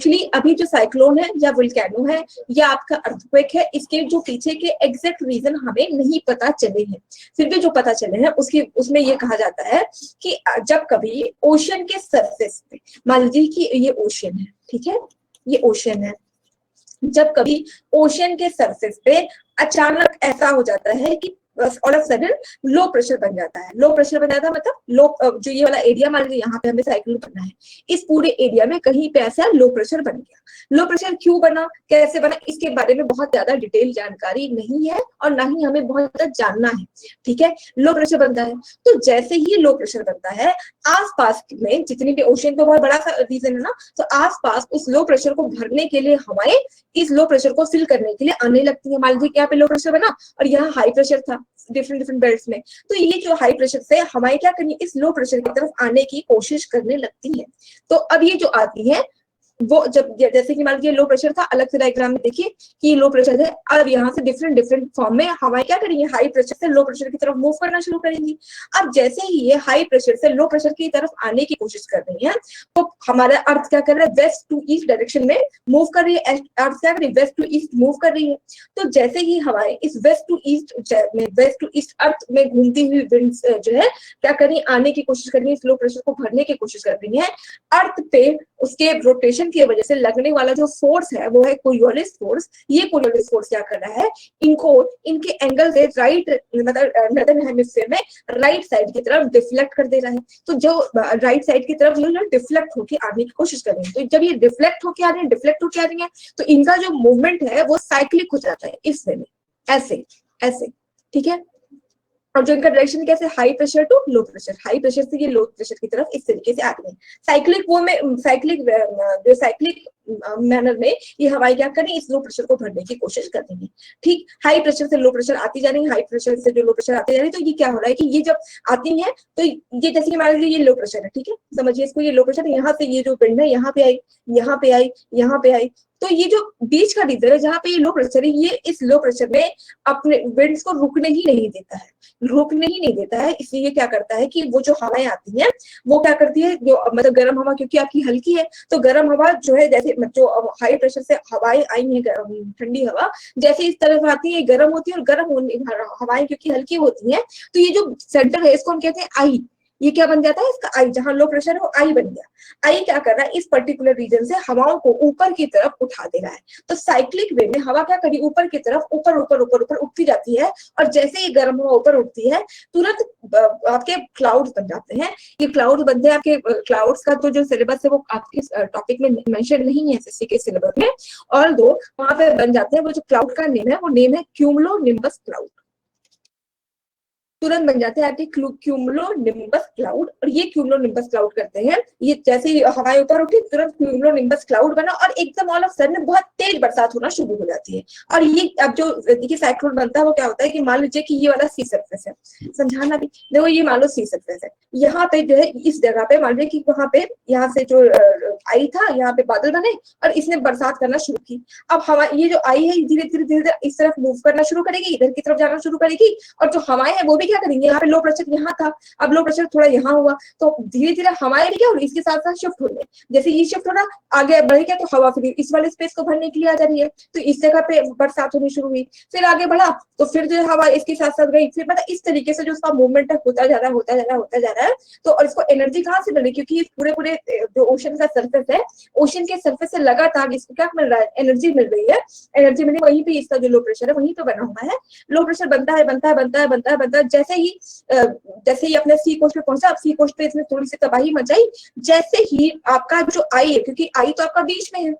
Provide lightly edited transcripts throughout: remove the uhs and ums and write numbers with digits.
Actually अभी जो cyclone है या वोल्केनो है या आपका अर्थक्वेक है, इसके जो पीछे के एग्जैक्ट रीजन हमें नहीं पता चले हैं। फिर भी जो पता चले हैं उसमें ये कहा जाता है कि जब कभी ओशन के सरफेस पे, मान लीजिए कि ये ओशन है, ठीक है, ये ओशन है, जब कभी ओशन के सरफेस पे अचानक ऐसा हो जाता है कि all of sudden low pressure बन जाता है। लो प्रेशर बन जाता है मतलब लो, जो ये वाला एरिया मान लीजिए यहाँ पे हमें साइक्लोन बनना है, इस पूरे एरिया में कहीं पे ऐसा लो प्रेशर बन गया। लो प्रेशर क्यों बना, कैसे बना, इसके बारे में बहुत ज्यादा डिटेल जानकारी नहीं है और ना ही हमें बहुत ज्यादा जानना है, ठीक है। लो प्रेशर बनता है, तो जैसे ही लो प्रेशर बनता है, आसपास में जितनी भी ओशन तो बहुत बड़ा सा रीजन है ना, तो आसपास उस लो प्रेशर को भरने के लिए हवाएं इस लो प्रेशर को फिल करने के लिए आने लगती है। मान लीजिए यहाँ पे लो प्रेशर बना और यहाँ हाई प्रेशर था डिफरेंट डिफरेंट बेल्ट्स में, तो ये जो हाई प्रेशर से हवाएं क्या करनी, इस लो प्रेशर की तरफ आने की कोशिश करने लगती है। तो अब ये जो आती है वो जब जैसे कि मान लीजिए लो प्रेशर था, अलग से डायग्राम में देखिए कि लो प्रेशर है, अब यहाँ से डिफरेंट डिफरेंट फॉर्म में हवाएं क्या करेंगी, हाई प्रेशर से लो प्रेशर की तरफ मूव करना शुरू करेंगी। अब जैसे ही ये हाई प्रेशर से लो प्रेशर की तरफ आने की कोशिश कर रही है, तो हमारा अर्थ क्या कर रहा है, वेस्ट टू ईस्ट डायरेक्शन में मूव कर रही है। अर्थ क्या कर रही है, वेस्ट टू ईस्ट मूव कर रही है। तो जैसे ही हवाएं इस वेस्ट टू ईस्ट अर्थ में घूमती हुई विंड्स जो है क्या कर रही है, आने की कोशिश कर रही है, इस लो प्रेशर को भरने की कोशिश कर रही है। अर्थ पे उसके रोटेशन की वजह से लगने वाला जो फोर्स है वो है कोरियोलिस फोर्स। ये कोरियोलिस फोर्स क्या कर रहा है, इनको इनके एंगल से राइट मतलब नॉर्दर्न हेमिस्फीयर में राइट साइड की तरफ डिफ्लेक्ट कर दे रहा है। तो जो राइट साइड की तरफ जो डिफ्लेक्ट होकर आने की कोशिश कर रही है, तो जब ये डिफ्लेक्ट होकर आ रही है, डिफ्लेक्ट होकर आ रही है, तो इनका जो मूवमेंट है वो साइक्लिक हो जाता है इस वे में, ऐसे ऐसे, ठीक है। और जो इनका डायरेक्शन कैसे, high pressure to low pressure, high pressure से ये लो प्रेशर की तरफ इस तरीके से आते हैं। साइक्लिक वो में साइक्लिक मैनर में ये हवाएं क्या करें, इस लो प्रेशर को भरने की कोशिश कर रही है। ठीक, हाई प्रेशर से लो प्रेशर आती जा रही है, हाई प्रेशर से जो लो प्रेशर आती जा रही है, तो ये क्या हो रहा है कि ये जब आती है तो ये जैसे कि मान लीजिए ये लो प्रेशर है, ठीक है, समझिए इसको, ये लो प्रेशर यहाँ से ये जो विंड है यहाँ पे आई, यहाँ पे आई, यहाँ पे आई, तो ये जो बीच का रीजन है जहाँ पे ये लो प्रेशर है, ये इस लो प्रेशर में अपने विंड्स को रुकने ही नहीं देता है, रुकने ही नहीं देता है। इसलिए क्या करता है कि वो जो हवाएं आती हैं वो क्या करती है, जो मतलब गर्म हवा क्योंकि आपकी हल्की है, तो गर्म हवा जो है जैसे जो हाई प्रेशर से हवाएं आई है, ठंडी हवा जैसे इस तरफ आती है गर्म होती है, और गर्म हवाएं क्योंकि हल्की होती है, तो ये जो सेंटर है इसको हम कहते हैं आई। ये क्या बन जाता है इसका, आई, जहां लो प्रेशर है वो आई बन गया। आई क्या कर रहा है, इस पर्टिकुलर रीजन से हवाओं को ऊपर की तरफ उठा दे रहा है। तो साइक्लिक वे में हवा क्या करी, ऊपर की तरफ ऊपर ऊपर ऊपर ऊपर उठती जाती है, और जैसे ही गर्म हवा ऊपर उठती है तुरंत आपके क्लाउड्स बन जाते हैं। ये क्लाउड्स बनते हैं, आपके क्लाउड्स का तो जो सिलेबस है वो आपके टॉपिक में मेंशन नहीं है एसएससी के सिलेबस में, और दो वहां पे बन जाते हैं। वो जो क्लाउड का नेम है वो नेम है क्यूमुलो निम्बस क्लाउड, तुरंत बन जाते हैं आपके क्यूमुलो निम्बस क्लाउड। और ये क्यूमुलो निम्बस क्लाउड करते हैं, ये जैसे ही हवाएं ऊपर उठी तुरंत क्यूमुलो निम्बस क्लाउड बना, और एकदम ऑल ऑफ सडन बहुत तेज बरसात होना शुरू हो जाती है। और ये अब जो देखिए साइक्लोन बनता है वो क्या होता है कि मान लीजिए कि ये वाला सी सरफेस है, समझाना भी, देखो ये मान लो सी सरफेस है, यहाँ पे जो है इस जगह पे मान लीजिए कि वहां पे यहाँ से जो आई था, यहाँ पे बादल बने और इसने बरसात करना शुरू की। अब हवा ये जो आई है धीरे धीरे धीरे धीरे इस तरफ मूव करना शुरू करेगी, इधर की तरफ जाना शुरू करेगी, और जो हवाएं है वो भी क्या करेंगे, यहाँ पे लो प्रेशर यहाँ था, अब लो प्रेशर थोड़ा यहाँ हुआ, तो धीरे धीरे हवाएं भी क्या हो रही इसके साथ साथ शिफ्ट हो रही है। जैसे ये शिफ्ट हो रहा आगे बढ़ गया, तो हवा फिर इस वाले स्पेस को भरने के लिए आ जा रही है, तो इस जगह पे बरसात होनी शुरू हुई। फिर आगे बढ़ा तो फिर जो हवा इसके साथ साथ गई, फिर मतलब इस तरीके से जो उसका मूवमेंट है होता जा रहा है, होता जा रहा है, होता जा रहा है। तो और इसको एनर्जी कहाँ से मिल रही, क्योंकि पूरे पूरे जो ओशन का सर्फेस है, ओशन के सर्फेस से लगातार इसको क्या मिल रहा है, एनर्जी मिल रही है। एनर्जी मिली, वहीं पे इसका जो लो प्रेशर है वहीं पे बना हुआ है। लो प्रेशर बनता है बनता है बनता है बनता है बनता है, जैसे ही अपने सी कोस्ट पे पहुंचा, अब सी कोस्ट पे इसने थोड़ी सी तबाही मचाई। जैसे ही आपका जो आई है, क्योंकि आई तो आपका बीच में है,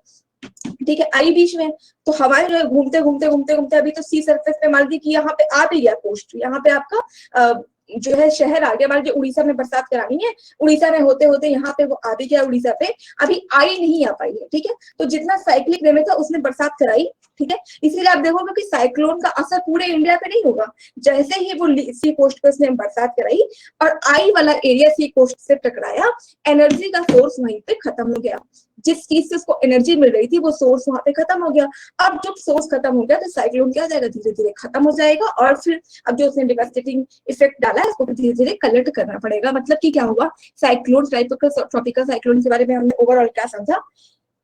ठीक है, आई बीच में, तो हवाएं जो है घूमते घूमते घूमते घूमते अभी तो सी सरफेस पे मान लीजिए कि यहाँ पे आ भी गया कोस्ट, यहाँ पे आपका जो है शहर आ गया। मान लीजिए उड़ीसा में बरसात करानी है, उड़ीसा में होते होते यहाँ पे वो आ भी गया उड़ीसा पे, अभी आई नहीं आ पाई है, ठीक है। तो जितना साइक्लिक वे में था उसने बरसात कराई, ठीक है। इसीलिए आप देखोगे कि साइक्लोन का असर पूरे इंडिया पे नहीं होगा। जैसे ही वो सी कोस्ट पे उसने बरसात कराई और आई वाला एरिया सी कोस्ट से टकराया, एनर्जी का सोर्स वहीं पे खत्म हो गया। जिस चीज से उसको एनर्जी मिल रही थी वो सोर्स वहां पे खत्म हो गया। अब जब सोर्स खत्म हो गया तो साइक्लोन क्या हो जाएगा, धीरे धीरे खत्म हो जाएगा, और फिर अब जो उसने डिवास्टेटिंग इफेक्ट डाला है उसको धीरे धीरे कलेक्ट करना पड़ेगा। मतलब कि क्या हुआ, साइक्लोन टाइप का ट्रॉपिकल साइक्लोन के बारे में हमने ओवरऑल क्या समझा,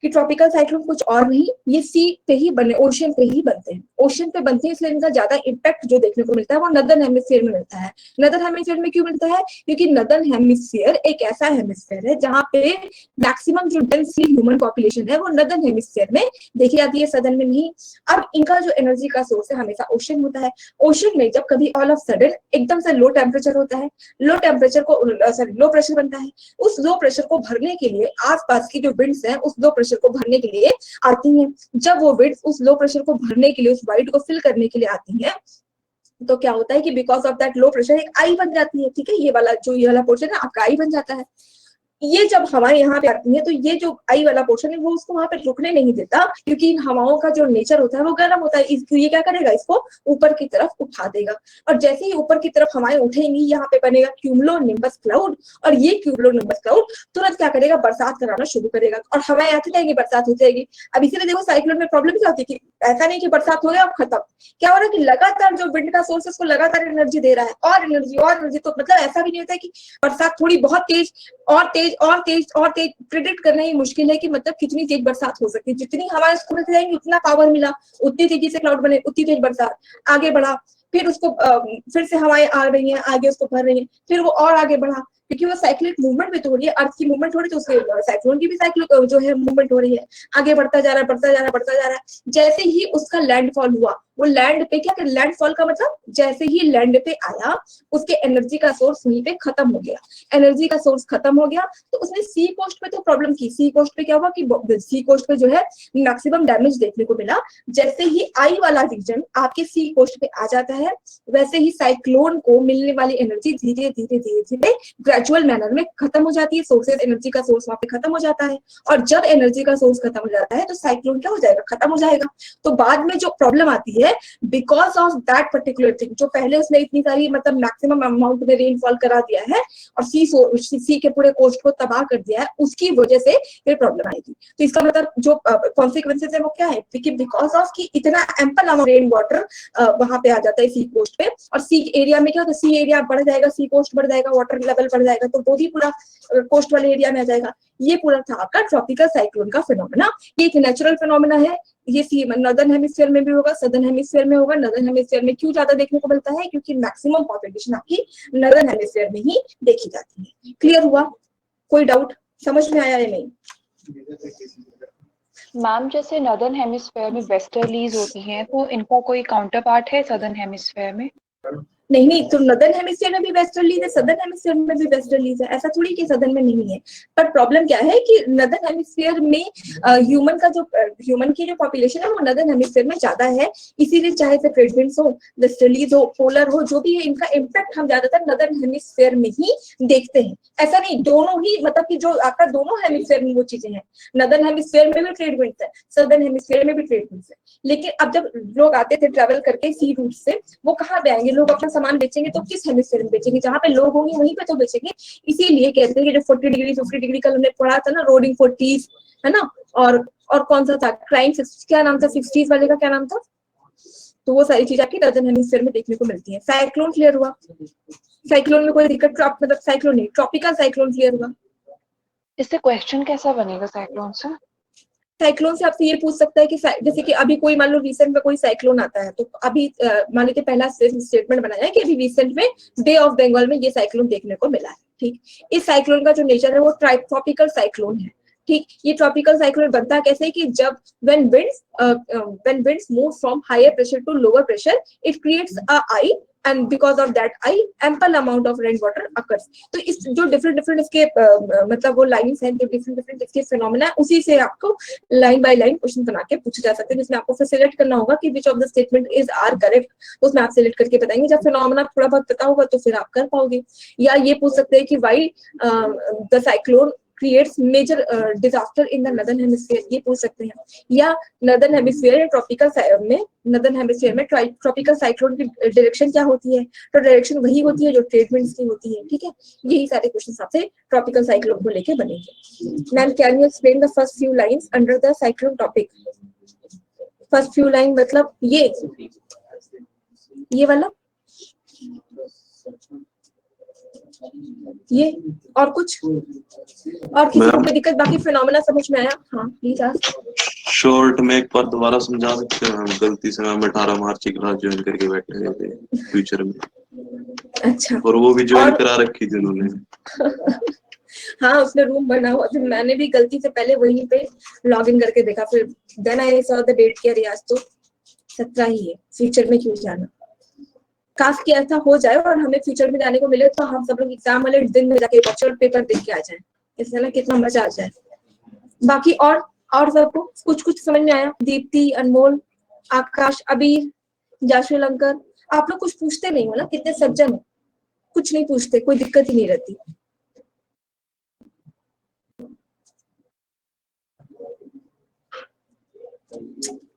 कि ट्रॉपिकल साइक्लोन कुछ और नहीं, ये सी पे ही बने, ओशन पे ही बनते हैं, ओशन पे बनते हैं, इसलिए इनका ज्यादा इम्पैक्ट जो देखने को मिलता है वो नदर्न हेमिस्फीयर में मिलता है। नदर्न हेमिस्फीयर में क्यों मिलता है? क्योंकि नदर्न हेमिस्फीयर एक ऐसा हेमिस्फीयर है जहाँ पे मैक्सिमम जो डेंसली ह्यूमन पॉपुलेशन है वो नदर्न हेमिस्फीयर में देखी जाती है, सदर्न में नहीं। अब इनका जो एनर्जी का सोर्स है हमेशा ओशन होता है। ओशन में जब कभी ऑल ऑफ सडन एकदम से लो टेम्परेचर होता है, लो टेम्परेचर को सॉरी लो प्रेशर बनता है, उस लो प्रेशर को भरने के लिए आसपास की जो विंड्स हैं उस लो प्रेशर को भरने के लिए आती हैं। जब वो विंड्स उस लो प्रेशर को भरने के लिए, उस वाइड को फिल करने के लिए आती हैं, तो क्या होता है कि because of that low pressure एक आई बन जाती है। ठीक है, ये वाला जो ये वाला पोर्शन है आपका आई बन जाता है। ये जब हवाएं यहाँ पे आती है तो ये जो आई वाला पोर्शन है वो उसको वहां पे रुकने नहीं देता, क्योंकि इन हवाओं का जो नेचर होता है वो गर्म होता है। ये क्या करेगा, इसको ऊपर की तरफ उठा देगा, और जैसे ही ऊपर की तरफ हवाएं उठेंगी यहाँ पे बनेगा क्यूमुलो निम्बस क्लाउड, और ये क्यूमुलो निम्बस क्लाउड तुरंत क्या करेगा, बरसात कराना शुरू करेगा, और हवाएं आती जाएगी, बरसात हो जाएगी। अब इसीलिए देखो साइक्लोन में प्रॉब्लम क्या होती है कि ऐसा नहीं कि बरसात हो गया अब खत्म, क्या हो रहा है कि लगातार जो विंड का सोर्स है उसको लगातार एनर्जी दे रहा है, और एनर्जी और एनर्जी। तो मतलब ऐसा भी नहीं होता है कि बरसात थोड़ी बहुत तेज और तेज और तेज और तेज, प्रिडिक्ट करना ही मुश्किल है कि मतलब कितनी तेज बरसात हो सकती है। जितनी हवाएं उसको मिलती जाएंगी उतना पावर मिला, उतनी तेजी से क्लाउड बने, उतनी तेज बरसात, आगे बढ़ा, फिर उसको फिर से हवाएं आ रही हैं, आगे उसको भर रही हैं, फिर वो और आगे बढ़ा, क्योंकि वो साइक्लिक मूवमेंट भी तो हो रही है, अर्थ की मूवमेंट हो रही है, तो उसके साइक्लोन की भी साइक्लिक जो है मूवमेंट हो रही है, आगे बढ़ता जा रहा है, बढ़ता जा रहा है, बढ़ता जा रहा है। जैसे ही उसका लैंडफॉल हुआ, वो लैंड पे क्या, लैंडफॉल का मतलब जैसे ही लैंड पे आया उसके एनर्जी का सोर्स वहीं पे खत्म हो गया, एनर्जी का सोर्स खत्म हो गया। तो उसने सी कोस्ट पे तो प्रॉब्लम की, सी कोस्ट पे क्या हुआ कि सी कोस्ट पे जो है मैक्सिमम डैमेज देखने को मिला। जैसे ही आई वाला रीजन आपके सी कोस्ट पे आ जाता है, वैसे ही साइक्लोन को मिलने वाली एनर्जी धीरे धीरे धीरे धीरे ग्रेजुअल मैनर में खत्म हो जाती है, सोर्सेज एनर्जी का सोर्स वहां पे खत्म हो जाता है, और जब एनर्जी का सोर्स खत्म हो जाता है तो साइक्लोन क्या हो जाएगा, खत्म हो जाएगा। तो बाद में जो प्रॉब्लम आती है because of that particular thing, जो पहले उसने इतनी सारी मतलब मैक्सिमम अमाउंट में रेनफॉल करा दिया है और सी के पूरे कोस्ट को तबाह कर दिया है, उसकी वजह से फिर प्रॉब्लम आएगी। तो इसका मतलब जो कॉन्सिक्वेंसेज है वो क्या है, बिकॉज ऑफ कि इतना एम्पल अमाउंट रेन वाटर वहां पे आ जाता है सी कोस्ट पे, और सी एरिया में क्या होता है, सी एरिया बढ़ जाएगा, सी कोस्ट बढ़ जाएगा, वाटर लेवल बढ़ जाएगा, तो वो भी पूरा कोस्ट वाले एरिया में आ जाएगा। ये पूरा था आपका ट्रॉपिकल साइक्लोन का फिनोमेना। ये एक नेचुरल फिनोमेना है, ये सी नॉर्दर्न हेमिस्फीयर में भी होगा, सदर्न हेमिस्फीयर में होगा। नॉर्दर्न हेमिस्फीयर में क्यों ज्यादा देखने को मिलता है, क्योंकि मैक्सिमम पॉपुलेशन आपकी नॉर्दर्न हेमिस्फीयर में ही देखी जाती है। क्लियर हुआ? कोई डाउट, समझ में आया या नहीं? मैम जैसे नॉर्दर्न हेमिस्फेयर में वेस्टर्लीज होती हैं, तो इनका कोई काउंटर पार्ट है सदर्न हेमिस्फेयर में? नहीं, तो नॉर्दर्न हेमिस्फीयर में भी वेस्टर्लीज है, सदर्न हेमिस्फीयर में भी वेस्टर्लीज है, ऐसा थोड़ी कि सदर्न में नहीं है। पर प्रॉब्लम क्या है कि नॉर्दर्न हेमिस्फीयर में ह्यूमन की जो पॉपुलेशन है वो नॉर्दर्न हेमिस्फीयर में ज्यादा है, इसीलिए चाहे से ट्रेड विंड्स हो, वेस्टर्लीज हो, पोलर हो, जो भी है, इनका इम्पैक्ट हम ज्यादातर नॉर्दर्न हेमिस्फीयर में ही देखते हैं। ऐसा नहीं, दोनों ही मतलब कि जो आपका दोनों हेमिस्फीयर में वो चीजें हैं, नॉर्दर्न हेमिस्फीयर में भी ट्रेड विंड्स है, सदर्न हेमिस्फीयर में भी ट्रेड विंड्स है। लेकिन अब जब लोग आते थे ट्रेवल करके सी रूट से, वो कहाँ पे आएंगे, लोग अपना सामान बेचेंगे तो किस हेमिस्फीयर में बेचेंगे, जहाँ पे लोग होंगे वहीं पे तो बेचेंगे। इसीलिए कहते हैं कि जो 40 डिग्री 50 डिग्री कल हमने पढ़ा था ना, रोडिंग 40s, है ना, और कौन सा था क्राइम, क्या नाम था 60s वाले का, क्या नाम था? तो वो सारी चीज आपकी नॉर्दर्न हेमिस्फीयर में देखने को मिलती है। साइक्लोन क्लियर हुआ? साइक्लोन में कोई दिक्कत, मतलब साइक्लोन नहीं, ट्रॉपिकल साइक्लोन क्लियर हुआ? इससे क्वेश्चन कैसा बनेगा साइक्लोन से? साइक्लोन से आपसे ये पूछ सकता है कि जैसे कि अभी कोई मान लो रिसेंट में कोई साइक्लोन आता है, तो अभी मान लीजिए पहला स्टेटमेंट बनाया है कि अभी रिसेंट में बे ऑफ बंगाल में ये साइक्लोन देखने को मिला है। ठीक, इस साइक्लोन का जो नेचर है वो ट्रॉपिकल साइक्लोन है। ठीक, ये ट्रॉपिकल साइक्लोन बनता कैसे है कि जब when winds move from higher pressure to lower pressure, it creates a eye, and because of that eye ample amount of rain water occurs। तो इस जो डिफरेंट इसके मतलब वो लाइंस हैं, जो डिफरेंट इसके फिनोमेना, उसी से आपको लाइन बाय लाइन क्वेश्चन बना के पूछे जा सकते हैं, जिसमें आपको फिर सिलेक्ट करना होगा कि which of the statement is are correct, तो उसमें आप सिलेक्ट करके बताएंगे। जब फिनोमेना थोड़ा बहुत पता होगा तो फिर आप कर पाओगे। या ये पूछ सकते हैं कि why the cyclone creates major disaster in the northern hemisphere, ये पूछ सकते हैं। या northern hemisphere में ट्रॉपिकल साइक्लोन की डायरेक्शन क्या होती है, तो डायरेक्शन वही होती है जो ट्रेड विंड्स की होती है। ठीक है, यही सारे क्वेश्चन आपसे ट्रॉपिकल साइक्लोन को लेके बनेंगे। Ma'am can you explain the first few lines under the cyclone topic? First few line मतलब ये वाला ये और कुछ और किसी को कोई दिक्कत, बाकी फिनोमेना समझ में आया? हाँ प्लीज आस्क। शॉर्ट में एक बार दोबारा समझा सकते हैं? गलती से हम 18 मार्च की क्लास ज्वाइन करके बैठे हुए थे फ्यूचर में, अच्छा और वो भी ज्वाइन और करा रखी थी उन्होंने। हाँ उसमें रूम बना हुआ था, मैंने भी गलती से पहले वहीं पे लॉग इन करके देखा, फिर then I saw the date कि अरे आज तो 17 ही है, फ्यूचर में क्यों जाना। काश कि ऐसा हो जाए और हमें फ्यूचर में जाने को मिले तो हम सब लोग एग्जाम वाले दिन में जाके बच्चों पेपर देख के आ जाए, इससे ना कितना मजा आ जाए। बाकी और सबको कुछ कुछ समझ में आया? दीप्ति, अनमोल, आकाश, अबीर, जाशुल अंकल, आप लोग कुछ पूछते नहीं हो ना, कितने सज्जन हो, कुछ नहीं पूछते, कोई दिक्कत ही नहीं रहती।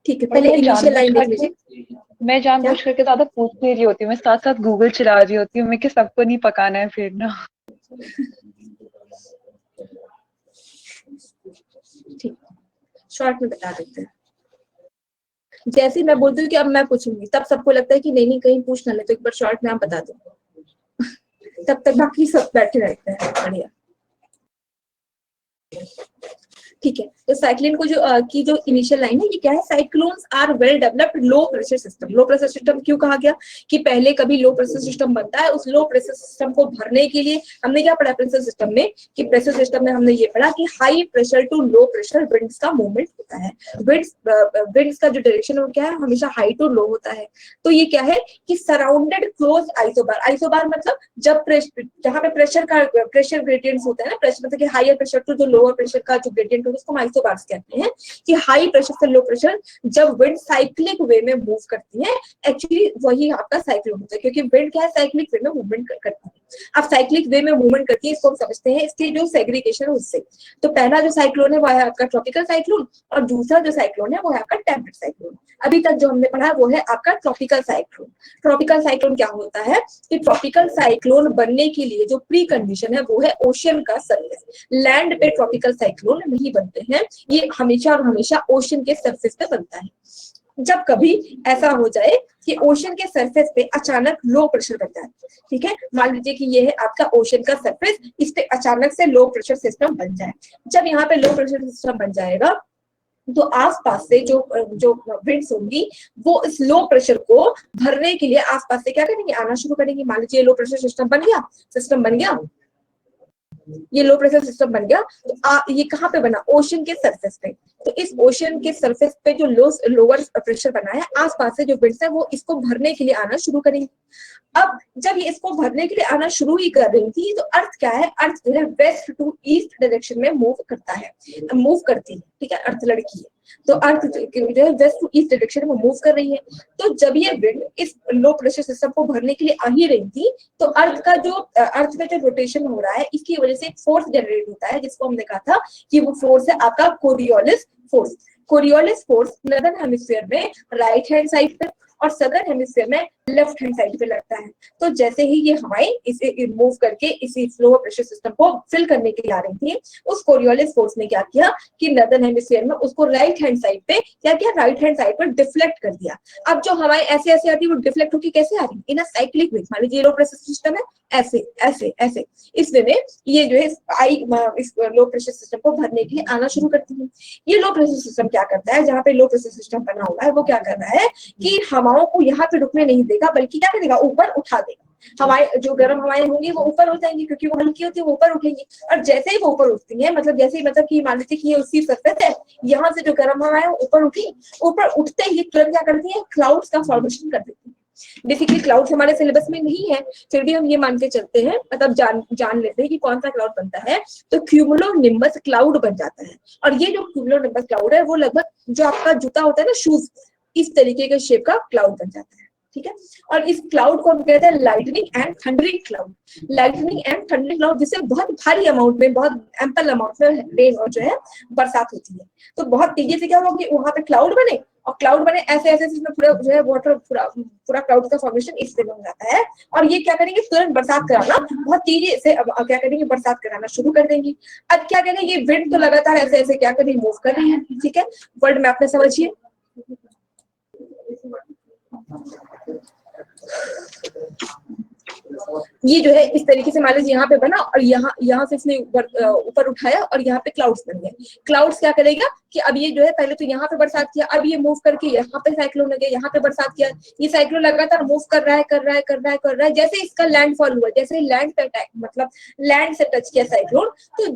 ठीक है, पहले इनिशियल लाइन देख लीजिए। मैं जानबूझ करके ज्यादा पूछ नहीं रही होती हूँ, मैं साथ साथ गूगल चला रही होती हूँ, मैं कि सबको नहीं पकाना है फिर ना। ठीक, शॉर्ट में बता देते हैं। जैसे मैं बोलती हूँ कि अब मैं पूछूंगी, तब सबको लगता है कि नहीं नहीं कहीं पूछ ना ले, तो एक बार शॉर्ट में आप बता दो। तब तक बाकी सब बैठे रहते हैं। बढ़िया, ठीक है। तो साइक्लिन को की जो इनिशियल लाइन है ये क्या है? Cyclones are well developed low pressure system. Low pressure system क्यों कहा गया? कि पहले कभी लो प्रेशर सिस्टम बनता है, उस लो प्रेशर सिस्टम को भरने के लिए हमने क्या पढ़ा प्रेशर सिस्टम में? कि प्रेशर सिस्टम में हमने ये पढ़ा कि high pressure to low pressure winds का मूवमेंट होता है। विंड्स का जो डायरेक्शन है वो क्या है? हमेशा हाई टू लो होता है। तो ये क्या है कि सराउंडेड क्लोज आइसोबार। आइसोबार मतलब जब जहाँ पे प्रेशर ग्रेडियंट्स होता है ना, प्रेशर मतलब कि हायर प्रेशर टू जो लोअर प्रेशर का जो ग्रेडियंट होता है उसको आइसोबार्स कहते हैं। कि हाई प्रेशर से लो प्रेशर जब विंड साइक्लिक वे में मूव करती है, एक्चुअली वही आपका साइक्लोन होता है, क्योंकि विंड क्या है? साइक्लिक वे में मूवमेंट करती है। अब साइक्लिक वे में मूवमेंट करती है, इसको हम समझते हैं इसकी जो सेग्रीगेशन है उससे। तो पहला जो साइक्लोन है वो है आपका ट्रॉपिकल साइक्लोन, और दूसरा जो साइक्लोन है वो है आपका टेम्परेट साइक्लोन। अभी तक जो हमने पढ़ा है वो है आपका ट्रॉपिकल साइक्लोन। ट्रॉपिकल साइक्लोन क्या होता है कि ट्रॉपिकल साइक्लोन बनने के लिए जो प्री कंडीशन है वो है ओशियन का सरफेस। लैंड पे ट्रॉपिकल साइक्लोन नहीं बनते हैं, ये हमेशा और हमेशा ओशियन के सरफेस पे बनता है। जब कभी ऐसा हो जाए कि ओशन के सरफेस पे अचानक लो प्रेशर बन जाए, ठीक है, मान लीजिए कि ये है आपका ओशन का सरफेस, इस पे अचानक से लो प्रेशर सिस्टम बन जाए। जब यहाँ पे लो प्रेशर सिस्टम बन जाएगा तो आसपास से जो जो विंड्स होंगी वो इस लो प्रेशर को भरने के लिए आसपास से क्या करेंगे? आना शुरू करेंगे। मान लीजिए लो प्रेशर सिस्टम बन गया, ये लो प्रेशर सिस्टम बन गया, तो ये कहाँ पे बना? ओशन के सरफेस पे। तो इस ओशन के सरफेस पे जो लोअर प्रेशर बना है, आसपास से जो विंड्स है वो इसको भरने के लिए आना शुरू करेंगे। अब जब ये इसको भरने के लिए आना शुरू ही कर रही थी तो अर्थ क्या है? अर्थ जो है वेस्ट टू ईस्ट डायरेक्शन में मूव करती है, ठीक है, अर्थ लड़की है, तो अर्थ जो है वेस्ट टू ईस्ट डायरेक्शन में मूव कर रही है। तो जब ये विंड इस लो प्रेशर सिस्टम को भरने के लिए आ ही रही थी, तो अर्थ का जो रोटेशन हो रहा है इसकी वजह से एक फोर्स जनरेट होता है, जिसको हमने कहा था कि वो फोर्स है आपका Coriolis force. Coriolis force northern hemisphere में राइट हैंड साइड पे और सदर्न हेमिस्फीयर में लेफ्ट हैंड साइड पे लगता है। तो जैसे ही ये हवाएं इसे मूव करके इसी फ्लो प्रेशर सिस्टम को फिल करने के लिए आ रही थी, उस कोरियोलिस फोर्स ने क्या किया कि नॉर्दर्न हेमिस्फीयर में उसको राइट हैंड साइड पे क्या किया? राइट हैंड साइड पर डिफ्लेक्ट कर दिया। अब जो हवाएं ऐसे ऐसे आती है वो डिफ्लेक्ट होकर कैसे आ रही? इन अ साइक्लिक वे। मान लीजिए लो प्रेशर सिस्टम है, ऐसे ऐसे ऐसे इस वे में ये जो है इस लो प्रेशर सिस्टम को भरने के लिए आना शुरू करती है। ये लो प्रेशर सिस्टम क्या करता है? जहाँ पे लो प्रेशर सिस्टम बना हुआ है वो क्या कर रहा है कि हवाओं को यहाँ पे रुकने नहीं देगा, बल्कि क्या करेगा? ऊपर उठा देगा। हवाएं जो गर्म हवाएं होंगी वो ऊपर हो जाएंगी, क्योंकि वो हल्की होती है, वो ऊपर उठेंगी। और जैसे ही वो ऊपर उठती है, मतलब जैसे ही मतलब कि मान लीजिए कि ये उसकी सरफेस है, यहाँ से जो गर्म हवाएं ऊपर उठी, ऊपर उठते ही तुरंत क्या करती है? क्लाउड्स का फॉर्मेशन कर देती है। बेसिकली क्लाउड्स हमारे सिलेबस में नहीं है, फिर भी हम ये मान के चलते हैं, मतलब जान लेते हैं कि कौन सा क्लाउड बनता है। तो क्यूमुलोनिम्बस क्लाउड बन जाता है। और ये जो क्यूमुलोनिम्बस क्लाउड है वो लगभग जो आपका जूता होता है ना, शूज, इस तरीके के शेप का क्लाउड बन जाता है, ठीक है। और इस क्लाउड को हम कहते हैं lightning and thundering cloud. Lightning and thundering cloud, जिससे बहुत भारी अमाउंट में, बहुत एम्पल अमाउंट में रेन और जो है बरसात होती है। तो बहुत तेजी से क्या होगा कि वहां पे क्लाउड बने, और क्लाउड बने ऐसे ऐसे इसमें पूरा जो है वाटर पूरा क्लाउड का फॉर्मेशन इस वे में हो जाता है। और ये क्या करेंगे? तुरंत बरसात कराना, बहुत तेजी से अब क्या करेंगे? बरसात कराना शुरू कर देंगी। अब क्या करेंगे? ये विंड तो लगातार ऐसे ऐसे क्या कर रही है? मूव कर रही है, ठीक है। वर्ल्ड मैप में समझिए, ये जो है इस तरीके से मान लीजिए यहाँ पे बना और यहाँ से इसने ऊपर उठाया और यहाँ पे क्लाउड्स बन गए। क्लाउड्स क्या करेगा कि अब ये जो है पहले तो यहाँ पे बरसात किया, अब ये मूव करके यहाँ पे साइक्लोन लगे, यहाँ पे बरसात किया, ये साइक्लोन लगातार मूव कर रहा है। जैसे इसका लैंडफॉल हुआ, जैसे लैंड पे अटैक मतलब लैंड से टच किया साइक्लोन, तो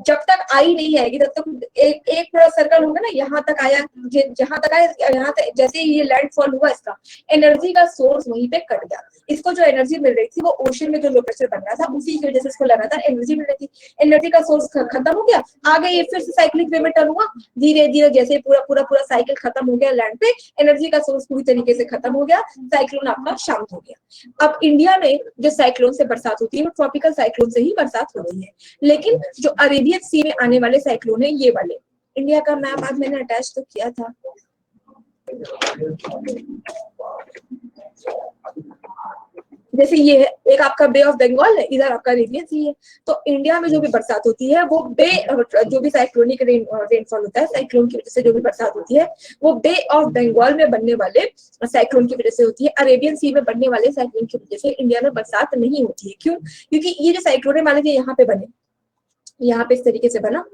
जब तक आई नहीं आएगी तब तक एक पूरा सर्कल होगा ना, यहाँ तक आया, जहां तक आया, यहाँ तक जैसे ही ये लैंडफॉल हुआ, इसका एनर्जी का सोर्स वहीं पे कट गया। इसको जो एनर्जी मिल रही थी वो ओशन में जो लो प्रेशर बन रहा था उसी की वजह से इसको लगातार एनर्जी मिल रही थी। एनर्जी का सोर्स खत्म हो गया, आगे ये फिर से साइक्लिक वे में टर्न हुआ, धीरे धीरे जैसे पूरा साइकिल खत्म हो गया लैंड पे, एनर्जी का सोर्स पूरी तरीके से खत्म हो गया, साइक्लोन आपका शांत हो गया। अब इंडिया में जो साइक्लोन से बरसात होती है वो ट्रॉपिकल साइक्लोन से ही बरसात हो रही है, लेकिन जो अरेबियन सी में आने वाले साइक्लोन है ये वाले, इंडिया का मैप आज मैंने अटैच तो किया था, जैसे ये है एक आपका बे ऑफ बंगाल है, इधर आपका अरेबियन सी है। तो इंडिया में जो भी बरसात होती है वो जो भी साइक्लोनिक रेनफॉल होता है, साइक्लोन की वजह से जो भी बरसात होती है वो बे ऑफ बंगाल में बनने वाले साइक्लोन की वजह से होती है। अरेबियन सी में बनने वाले साइक्लोन की वजह से इंडिया में बरसात नहीं होती है। क्यों? क्योंकि ये जो साइक्लोन है मान लीजिए यहाँ पे बने, यहाँ पे इस तरीके से बना,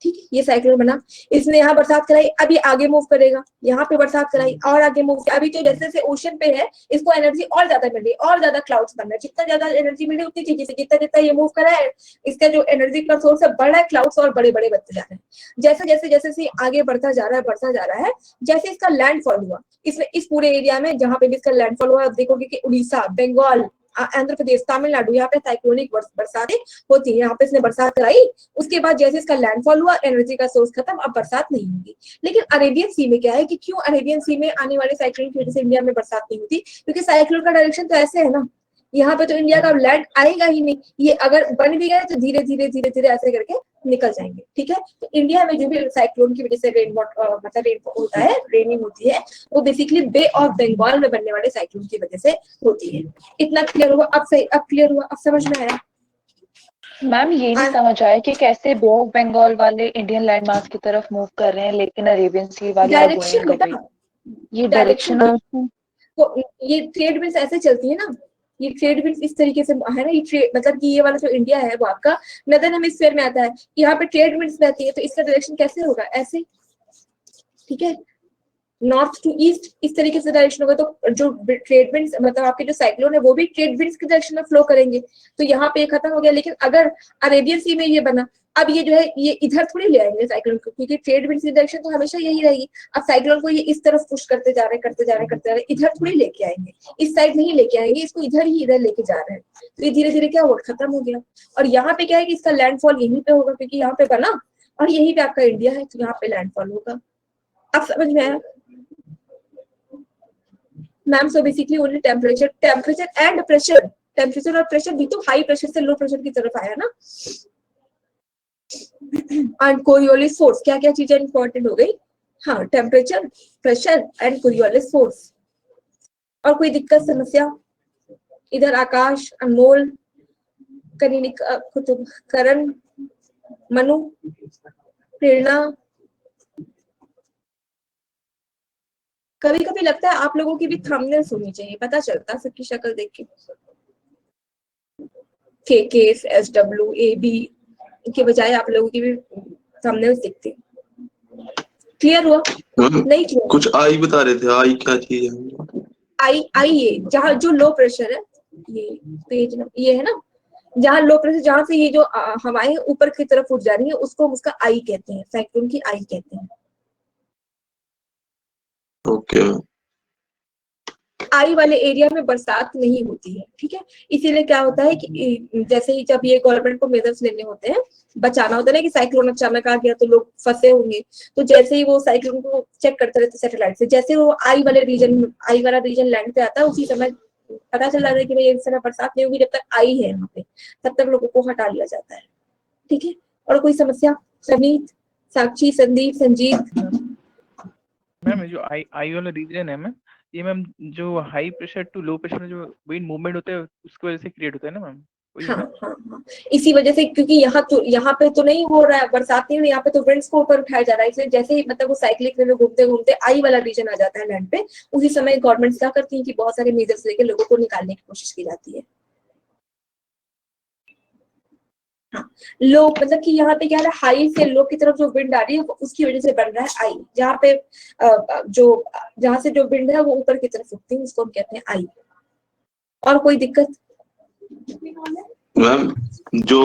ठीक है, ये साइक्लोन बना, इसने यहाँ बरसात कराई, अभी आगे मूव करेगा, यहाँ पे बरसात कराई और आगे मूव किया, अभी तो जैसे जैसे ओशन पे है इसको एनर्जी और ज्यादा मिल रही है, और ज्यादा क्लाउड्स बन रहे हैं, जितना ज्यादा एनर्जी मिल रही है उतनी तेजी से जितना जितना ये मूव कर रहा है इसका जो एनर्जी का सोर्स है बढ़ रहा है, क्लाउड्स और बड़े बड़े बनते जा रहे हैं। जैसे जैसे जैसे आगे बढ़ता जा रहा है, जैसे इसका लैंडफॉल हुआ, इसमें इस पूरे एरिया में जहां पे भी इसका लैंडफॉल हुआ, आप देखोगे कि उड़ीसा, बंगाल, आंध्र प्रदेश, तमिलनाडु, यहाँ पे साइक्लोनिक बरसातें होती है, यहाँ पे इसने बरसात कराई, उसके बाद जैसे इसका लैंडफॉल हुआ एनर्जी का सोर्स खत्म, अब बरसात नहीं होगी। लेकिन अरेबियन सी में क्या है कि क्यों अरेबियन सी में आने वाले साइक्लोन की वजह से इंडिया में बरसात नहीं होती? क्योंकि साइक्लोन का डायरेक्शन तो ऐसे है ना, यहाँ पे तो इंडिया का लैंड आएगा ही नहीं, ये अगर बन भी गए तो धीरे धीरे ऐसे करके निकल जाएंगे, ठीक है। तो इंडिया में जो भी साइक्लोन की वजह से रेनफॉल होता है, रेनिंग होती है, वो बेसिकली बे ऑफ बंगाल में बनने वाले साइक्लोन की वजह से होती है। इतना क्लियर हुआ? अब सही, अब क्लियर हुआ, अब समझ में आया? मैम ये नहीं समझ आया कि कैसे बे ऑफ बंगाल वाले इंडियन लैंडमास की तरफ मूव कर रहे हैं लेकिन अरेबियन सी वाले डायरेक्शन बेटा, ये डायरेक्शन तो ये ट्रेड विंड्स ऐसे चलती है ना, ये ट्रेड विंड्स इस तरीके से है ना, ये ट्रेड मतलब कि ये वाला जो इंडिया है वो आपका नदर्न हेमिस्फीयर में आता है, यहाँ पे ट्रेड विंड्स बहती है, तो इसका डायरेक्शन कैसे होगा? ऐसे, ठीक है, नॉर्थ टू ईस्ट इस तरीके से डायरेक्शन होगा। तो जो ट्रेड विंड्स मतलब आपके जो साइक्लोन है वो भी ट्रेड विंड्स की डायरेक्शन में फ्लो करेंगे, तो यहाँ पे खत्म हो गया। लेकिन अगर अरेबियन सी में ये बना, अब ये जो है ये इधर थोड़ी ले आएंगे साइक्लोन को, क्योंकि ट्रेड विंड्स की डायरेक्शन तो हमेशा यही रहेगी। अब साइक्लोन को ये इस तरफ पुश करते जा रहे, इधर थोड़ी लेके आएंगे, इस साइड नहीं लेके आएंगे, इसको इधर लेके जा रहे हैं, तो ये धीरे धीरे क्या हुआ, खत्म हो गया। और यहाँ पे क्या है कि इसका लैंडफॉल यहीं पे होगा, क्योंकि यहाँ पे बना और यहीं पे आपका इंडिया है, तो यहाँ पे लैंडफॉल होगा। अब समझ में आया ma'am? So basically only temperature and pressure, temperature और प्रेशर भी तो हाई प्रेशर से लो प्रेशर की तरफ आया ना। एंड कोरियोलिस फोर्स, क्या क्या चीजें इंपॉर्टेंट हो गई? हाँ, temperature, pressure and Coriolis force. और कोई दिक्कत समस्या? इधर आकाश, अनमोल, करण, मनु, प्रेरणा, कभी कभी लगता है आप लोगों की भी थंबनेल्स होनी चाहिए, पता चलता सबकी शक्ल देख के SW AB के बजाय आप लोगों की भी थंबनेल्स दिखती। क्लियर हुआ? नहीं क्लियर? कुछ आई बता रहे थे, आई क्या चीज है? आई ये जहाँ जो लो प्रेशर है, ये पेज ये है ना, जहाँ लो प्रेशर, जहाँ से ये जो हवाएं ऊपर की तरफ उठ जा रही है उसको हम उसका आई कहते हैं, साइक्लोन की आई कहते हैं। ओके। आई वाले एरिया में बरसात नहीं होती है, ठीक है। इसीलिए क्या होता है कि जैसे ही जब ये गवर्नमेंट को मेजर्स लेने होते हैं, बचाना होता है ना, कि साइक्लोन अचानक आ गया तो लोग फंसे होंगे, तो जैसे ही वो साइक्लोन को चेक करते रहते सैटेलाइट से, जैसे वो आई वाला रीजन लैंड पे आता है, उसी समय पता चल जाता है कि भाई इस समय बरसात नहीं होगी, जब तक आई है यहाँ पे तब तक लोगों को हटा लिया जाता है, ठीक है। और कोई समस्या? समीत, साक्षी, संदीप, संजीत? मैम जो आई वाला रीजन है मैम, ये मैम जो high pressure to low pressure में जो विंड मूवमेंट होता है उसकी वजह से क्रिएट होता है ना मैम? हाँ, इसी वजह से, क्योंकि यहाँ पे तो नहीं हो रहा है बरसात, नहीं, यहाँ पे तो विंड्स को ऊपर उठाया जा रहा है, इसलिए जैसे ही मतलब वो साइक्लिक वे में घूमते घूमते आई वाला रीजन आ जाता है लैंड पे, उसी समय गवर्नमेंट क्या करती है कि बहुत सारे मेजर्स लेके लोगों को निकालने की कोशिश की जाती है, हाँ, लो मतलब कि यहाँ पे क्या है, हाई से लो की तरफ जो विंड आ रही है वो उसकी वजह से बन रहा है आई। जहाँ पे जो जहाँ से जो विंड है वो ऊपर की तरफ उठती है, उसको हम कहते हैं आई। और कोई दिक्कत? मैम जो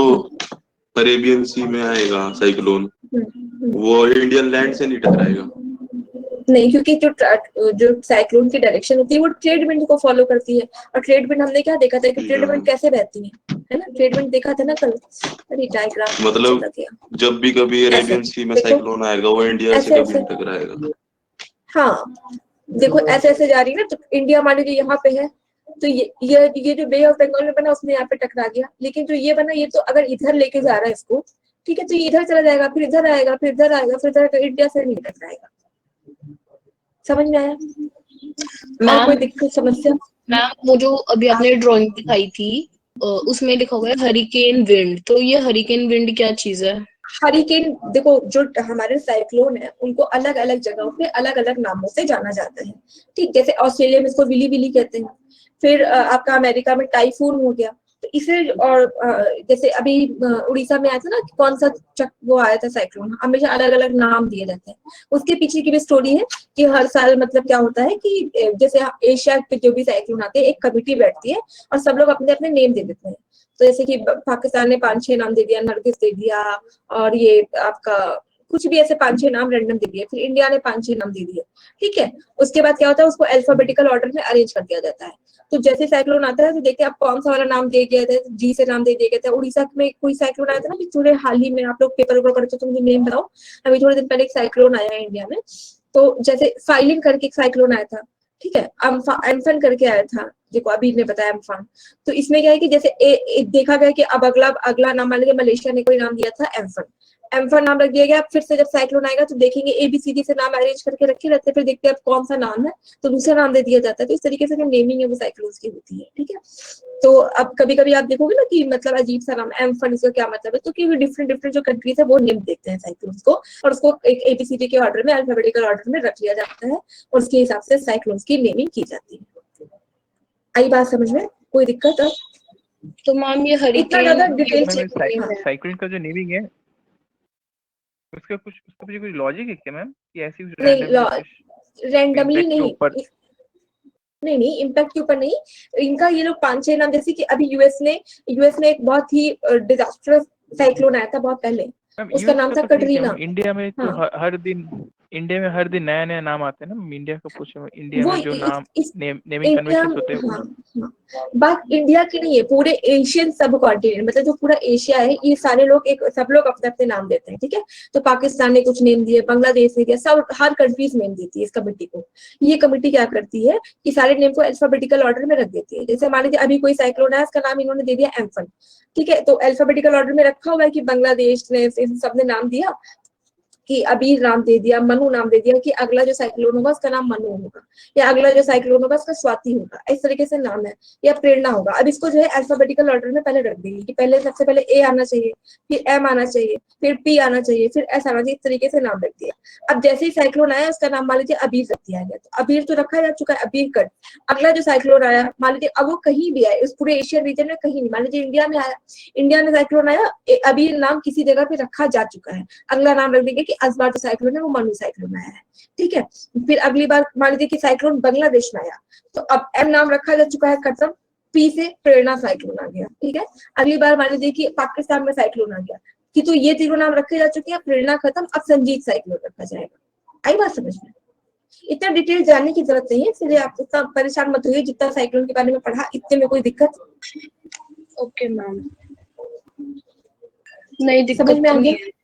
अरेबियन सी में आएगा साइक्लोन, वो इंडियन लैंड से नहीं टकराएगा? नहीं, क्योंकि जो साइक्लोन की डायरेक्शन होती है वो ट्रेड विंड को फॉलो करती है। और ट्रेड विंड हमने क्या देखा था कि ट्रेड विंड कैसे बहती है ना, ट्रेड विंड देखा था ना कल। अरे डायग्राम मतलब जब भी कभी अरेबियन सी में साइक्लोन आएगा वो इंडिया से कभी नहीं टकराएगा? हाँ देखो ऐसे ऐसे जा रही है ना, तो इंडिया मान लीजिए यहाँ पे है, तो ये जो बे ऑफ बंगाल में बना उसने यहाँ पे टकरा गया। लेकिन जो ये बना ये तो अगर इधर लेके जा रहा है इसको, ठीक है, तो ये इधर चला जाएगा, फिर इधर आएगा, फिर इधर आएगा, फिर इधर, इंडिया से नहीं टकराएगा। समझ में आया? और कोई दिक्कत समस्या? मैम वो जो अभी आपने ड्राइंग दिखाई थी उसमें लिखा हुआ है हरिकेन विंड, तो ये हरिकेन विंड क्या चीज है? हरिकेन देखो, जो हमारे साइक्लोन है उनको अलग अलग जगहों पे अलग अलग नामों से जाना जाता है। ठीक, जैसे ऑस्ट्रेलिया में इसको विली विली कहते हैं, फिर आपका अमेरिका में टाइफून हो गया। तो इसे और जैसे अभी उड़ीसा में आया था ना, कौन सा वो आया था साइक्लोन, हमेशा अलग अलग नाम दिए जाते हैं। उसके पीछे की भी स्टोरी है कि हर साल मतलब क्या होता है कि जैसे एशिया पे जो भी साइक्लोन आते हैं एक कमिटी बैठती है और सब लोग अपने अपने नेम दे देते हैं। तो जैसे कि पाकिस्तान ने 5-6 नाम दे दिया, नरगिस दे दिया, और ये आपका कुछ भी ऐसे 5-6 नाम रैंडम दे दिए, फिर इंडिया ने 5-6 नाम दे दिए। ठीक है, उसके बाद क्या होता है, उसको अल्फाबेटिकल ऑर्डर में अरेंज कर दिया जाता है। तो जैसे साइक्लोन आता है तो देखते हैं आप कौन सा वाला नाम दे दिया था, जी से नाम दे दिया गया था। उड़ीसा में कोई साइक्लोन आया था ना, थोड़े हाल ही में, आप लोग पेपर ऊपर करते तो मुझे नेम बताओ। अभी थोड़े दिन पहले एक साइक्लोन आया है इंडिया में, तो जैसे फाइलिंग करके एक साइक्लोन आया था, ठीक है, एम्फन करके आया था, देखो अभी ने बताया एम्फन। तो इसमें क्या है कि जैसे देखा गया कि अब अगला नाम, मान लीजिए मलेशिया ने कोई नाम दिया था एम्फन, एम्फन नाम रख दिया गया। फिर से जब साइक्लोन आएगा तो देखेंगे ABCD से नाम अरेंज करके रखे रहते हैं, फिर देखते हैं अब कौन सा नाम है तो दूसरा नाम दे दिया जाता है। तो इस तरीके से जो नेमिंग है वो साइक्लोन्स की होती है। ठीक है, तो अब कभी कभी आप देखोगे ना कि मतलब अजीब सा नाम एम्फन, इसका क्या मतलब है, तो कि डिफरेंट डिफरेंट जो कंट्रीज है वो नेम देखते हैं साइक्लोन्स को, और उसको एक ABCD के ऑर्डर में, अल्फाबेटिकल ऑर्डर में रख लिया जाता है, और उसके हिसाब से साइक्लोन्स की नेमिंग की जाती है। आई बात समझ में? कोई दिक्कत है? तो मैम ये इतना हरिकेन ज्यादा डिटेल साइक्लोन का जो नेमिंग है उसके पीछे कुछ लॉजिक है क्या मैम, कि ऐसी कुछ नहीं, रैंडमली नहीं, ऊपर? नहीं इम्पैक्ट के ऊपर नहीं। इनका ये लोग 5-6 नाम, जैसे कि अभी यूएस में एक बहुत ही डिजास्टरस साइक्लोन आया था बहुत पहले, उसका नाम था कटरीना। इंडिया में तो इंडिया में हर दिन नया नया नाम आते हैं ना। इंडिया का पूछो, इंडिया में जो नाम नेमिंग कन्वेंशन होते हैं हाँ, बात इंडिया की नहीं है, पूरे एशियन सब कॉन्टिनेंट, मतलब जो पूरा एशिया है, ये सारे लोग सब लोग अपने अपने नाम देते हैं। ठीक है, तो पाकिस्तान ने कुछ नेम दिए, बांग्लादेश ने दिया, सब हर कंट्रीज नेम देती है इस कमेटी को। ये कमेटी क्या करती है कि सारे नेम को अल्फाबेटिकल ऑर्डर में रख देती है। जैसे मान लीजिए अभी कोई साइक्लोन है, उसका नाम इन्होंने दे दिया एम्फन, ठीक है, तो अल्फाबेटिकल ऑर्डर में रखा हुआ है कि बांग्लादेश ने, सबने नाम दिया कि अबीर नाम दे दिया, मनु नाम दे दिया कि अगला जो साइक्लोन होगा उसका नाम मनु होगा, या अगला जो साइक्लोन होगा उसका स्वाति होगा, इस तरीके से नाम है, या प्रेरणा होगा। अब इसको जो है अल्फाबेटिकल ऑर्डर में पहले रख देंगे कि पहले सबसे पहले ए आना चाहिए, फिर एम आना चाहिए, फिर पी आना चाहिए, फिर एस आना चाहिए, इस तरीके से नाम रख दिया। अब जैसे ही साइक्लोन आया उसका नाम मान लीजिए अबीर रख दिया गया, तो अबीर तो रखा जा चुका है, अबीर कट। अगला जो साइक्लोन आया मान लीजिए, अब वो कहीं भी आए, उस पूरे एशियन रीजन में कहीं नहीं, मान लीजिए इंडिया में आया, इंडिया में साइक्लोन आया, अबीर नाम किसी जगह पे रखा जा चुका है, अगला नाम रख देंगे कि इस बार जो साइक्लोन है वो मनु साइक्लोन आया है। ठीक है, फिर अगली बार मान लीजिए कि साइक्लोन बांग्लादेश में आया, तो अब एम नाम रखा जा चुका है, खत्म, पी से प्रेरणा साइक्लोन आ गया। ठीक है, अगली बार मान लीजिए कि पाकिस्तान में साइक्लोन आ गया, कि तो ये तीनों नाम रखे जा चुके हैं, प्रेरणा खत्म, अब संजीत साइक्लोन रखा जाएगा। आई बात समझ में? इतना डिटेल जानने की जरूरत नहीं है, इसलिए आप इतना परेशान मत होइए, जितना साइक्लोन के बारे में पढ़ा इतने में कोई दिक्कत? ओके मैम, नहीं दिक्कत समझ में आ नहीं गया? है।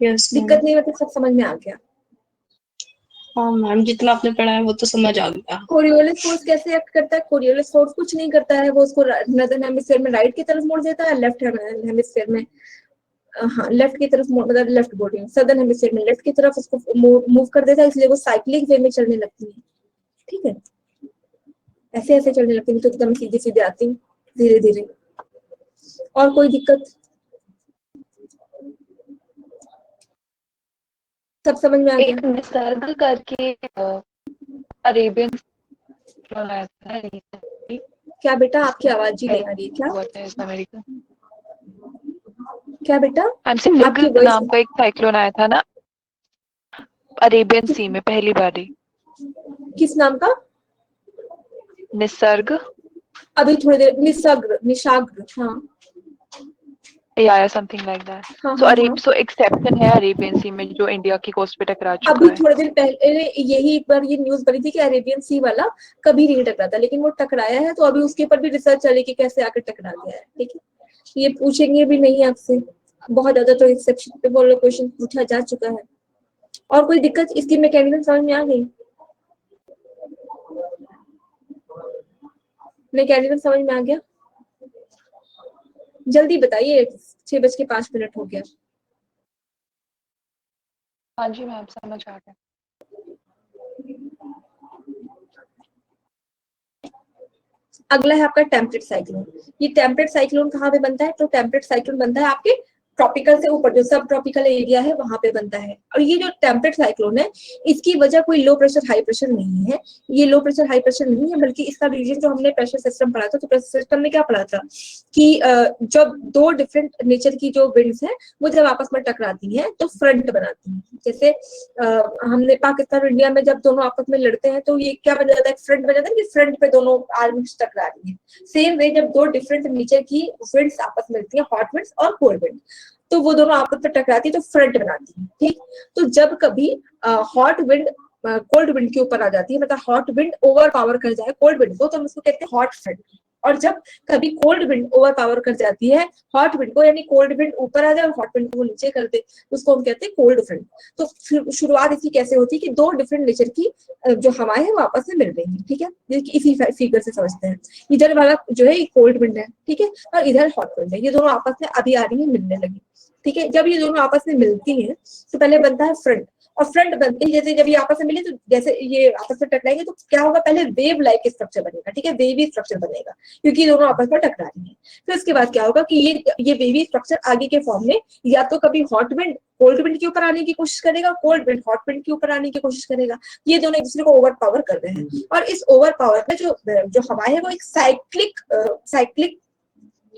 यस दिक्कत नहीं, मतलब सब समझ में आ गया। हाँ मैम, जितना आपने पढ़ा है वो तो समझ आ गया। कोरियोलिस फोर्स कैसे एक्ट करता है? कोरियोलिस फोर्स कुछ नहीं करता है, वो उसको नॉर्दर्न हेमिस्फीयर में राइट की तरफ मोड़ देता है, लेफ्ट हेमिस्फीयर में हाँ लेफ्ट की तरफ, मतलब लेफ्ट बोल रही हूँ, सदर्न हेमिस्फीयर में लेफ्ट की तरफ उसको मूव कर देता है, इसलिए वो साइक्लिक वे में चलने लगती है। ठीक है, ऐसे ऐसे चलने लगती है, तो एकदम सीधे सीधे आती है धीरे धीरे। और कोई दिक्कत? सब समझ में आ एक गया? निसर्ग करके अरेबियन आया था recently, क्या बेटा, आपकी आवाज ही नहीं आ रही है क्या? what is America? क्या बेटा? हमसे आपकी निगल वॉइस नाम का एक साइक्लोन आया था ना अरेबियन सी में पहली बारी, किस नाम का? निसर्ग अभी थोड़ी देर निशाग्र, हाँ या समथिंग लाइक दैट। हाँ हाँ हाँ। सो एक्सेप्शन है अरेबियन सी में जो इंडिया की कोस्ट पे टकरा चुका अभी है। थोड़े दिन पहले यही एक बार ये न्यूज बनी थी कि अरेबियन सी वाला कभी नहीं टकरा था, लेकिन वो टकराया है, तो अभी उसके ऊपर भी रिसर्च चले कि कैसे आकर टकरा गया है। ठीक है, ये पूछेंगे भी नहीं आपसे, बहुत ज्यादा तो इस सेक्शन पे बोलो क्वेश्चन पूछा जा चुका है। और कोई दिक्कत इसकी मैकेनिज्म समझ में आ गई? मैकेनिज्म समझ में आ गया? जल्दी बताइए, 6:05 हो गया। हाँ जी मैम समझ आ गया। अगला है आपका टेम्परेट साइक्लोन। ये टेम्परेट साइक्लोन कहाँ पे बनता है? तो टेम्परेट साइक्लोन बनता है आपके ट्रॉपिकल से ऊपर, जो सब ट्रॉपिकल एरिया है वहां पे बनता है। और ये जो टेम्परेट साइक्लोन है, इसकी वजह कोई लो प्रेशर हाई प्रेशर नहीं है। ये लो प्रेशर हाई प्रेशर नहीं है, बल्कि इसका रीजन जो हमने प्रेशर सिस्टम पढ़ा था, तो प्रेशर सिस्टम में क्या पढ़ा था कि जब दो डिफरेंट नेचर की जो विंड्स है वो जब आपस में टकराती हैं तो फ्रंट बनाती हैं। जैसे हमने पाकिस्तान और इंडिया में जब दोनों आपस में लड़ते हैं तो ये क्या बन जाता है, फ्रंट बन जाता है कि फ्रंट पे दोनों आर्मीज टकरा रही है। सेम वे जब दो डिफरेंट नेचर की विंड्स आपस में मिलती है, हॉट विंड्स और कोल्ड विंड, तो वो दोनों आपस में टकराती है तो फ्रंट बनाती है। ठीक, तो जब कभी हॉट विंड कोल्ड विंड के ऊपर आ जाती है, मतलब हॉट विंड ओवर पावर कर जाए कोल्ड विंड को, तो हम उसको कहते हैं हॉट फ्रंट। और जब कभी कोल्ड विंड ओवर पावर कर जाती है हॉट विंड को, यानी कोल्ड विंड ऊपर आ जाए और हॉट विंड को नीचे कर दे, उसको हम कहते हैं कोल्ड फ्रंट। तो शुरुआत इसी कैसे होती है कि दो डिफरेंट नेचर की जो हवाएं हैं वो आपस में मिल रही है। ठीक है, इसी फिगर से समझते हैं। इधर वाला जो है कोल्ड विंड है, ठीक है, और इधर हॉट विंड है, ये दोनों आपस में अभी आ रही है, मिलने लगी। ठीक है, जब ये दोनों आपस में मिलती हैं तो पहले बनता है फ्रंट, और फ्रंट बनते ही जैसे जब ये आपस में मिले तो जैसे ये आपस में टकराएंगे तो क्या होगा, पहले वेव लाइक स्ट्रक्चर बनेगा। ठीक है, वेवी स्ट्रक्चर बनेगा क्योंकि ये दोनों आपस में टकरा रही है। फिर उसके बाद क्या होगा कि ये वेवी स्ट्रक्चर आगे के फॉर्म में या तो कभी हॉट विंड कोल्ड विंड के ऊपर आने की कोशिश करेगा, कोल्ड विंड हॉट विंड के ऊपर आने की कोशिश करेगा। ये दोनों एक दूसरे को ओवर पावर कर रहे हैं, और इस ओवर पावर में जो हवा है वो एक साइक्लिक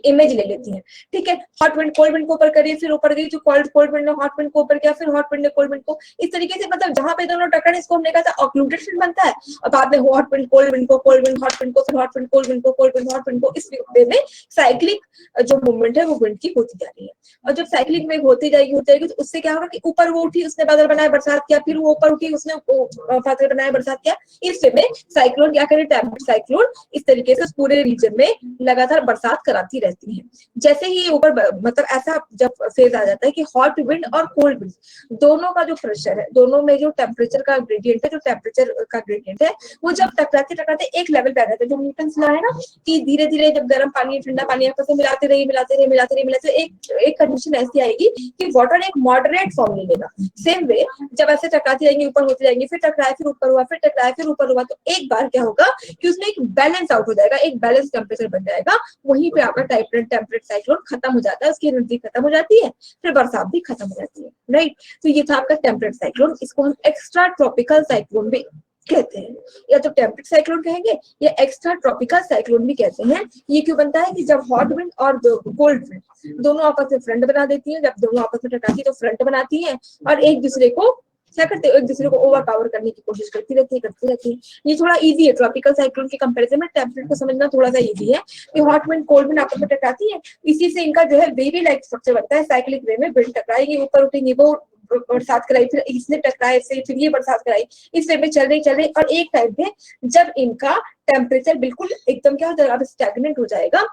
इमेज ले लेती है। ठीक है, हॉट विंड कोल्ड विंड को ऊपर करिए, फिर ऊपर गई जो कोल्ड विंड ने हॉट विंड को ऊपर किया, फिर हॉट विंड ने कोल्ड विंड को, इस तरीके से मतलब जहां पे दोनों टकराए इसको हमने कहा था ऑक्लूडेड फील्ड बनता है। और बाद में हॉट विंड कोल्ड विंड को, कोल्ड विंड हॉट विंड को, फिर हॉट विंड कोल्ड विंड को, कोल्ड विंड हॉट विंड को, इस वे में साइक्लिक जो मूवमेंट है वो विंड की होती जा रही है। और जब साइक्लिक में होती जाएगी तो उससे क्या होगा कि ऊपर वो उठी उसने बादल बनाया बरसात किया, फिर वो ऊपर उठी उसने बादल बनाया बरसात किया। इस वे में साइक्लोन क्या करे, टेम्परेट साइक्लोन इस तरीके से पूरे रीजन में लगातार बरसात कराती रहती है। जैसे ही ऊपर मतलब ऐसा जब फेज आ जाता है कि हॉट विंड और कोल्ड विंड दोनों का जो प्रेशर है, दोनों में जो टेम्परेचर का ग्रेडियंट है, जो टेम्परेचर का ग्रेडियंट है वो जब टकराते टकराते एक लेवल पे आ जाता है, जो न्यूटन लॉ है ना कि धीरे धीरे जब गर्म पानी ठंडा पानी आपस में मिलाते रहिए एक कंडीशन ऐसी आएगी कि वाटर एक मॉडरेट फॉर्म ले लेगा। सेम वे जब ऐसे टकराती जाएंगी ऊपर होती जाएंगी, फिर टकराए फिर ऊपर हुआ, फिर टकराए फिर ऊपर हुआ, तो एक बार क्या होगा कि उसमें एक बैलेंस आउट हो जाएगा, एक बैलेंस टेम्परेचर बन जाएगा। वहीं पे आपका टेम्परेट साइक्लोन खत्म हो जाता है, उसकी एनर्जी खत्म हो जाती है, फिर बरसात भी खत्म हो जाती है। राइट, तो ये था आपका टेम्परेट साइक्लोन। इसको हम एक्स्ट्रा ट्रॉपिकल साइक्लोन भी कहते हैं, या तो टेम्परेट साइक्लोन कहेंगे या एक्स्ट्रा ट्रॉपिकल साइक्लोन भी कहते हैं। ये क्यों बनता है कि जब हॉट विंड और कोल्ड विंड दोनों आपस में फ्रंट बना देती हैं, जब दोनों आपस में टकराती है तो फ्रंट बनाती हैं और एक दूसरे को क्या करते हैं, एक दूसरे को ओवर पावर करने की कोशिश करती रहती है। ये थोड़ा इजी है, ट्रॉपिकल साइक्लोन के कंपैरिजन में टेम्परेट को समझना थोड़ा सा इजी है कि हॉट विंड कोल्ड विंड आपस में टकराती है, इसी से इनका जो है वेवी लाइक स्ट्रक्चर बनता है। साइक्लिक वे में विंड टकराएगी, ऊपर उठेंगी, वो बरसात कराई, फिर इसने टकराए इससे, फिर ये बरसात कराई, इस वे में चल रही और एक टाइम पे जब इनका टेम्परेचर बिल्कुल एकदम क्या हो जाएगा, स्टैग्नेंट हो जाएगा,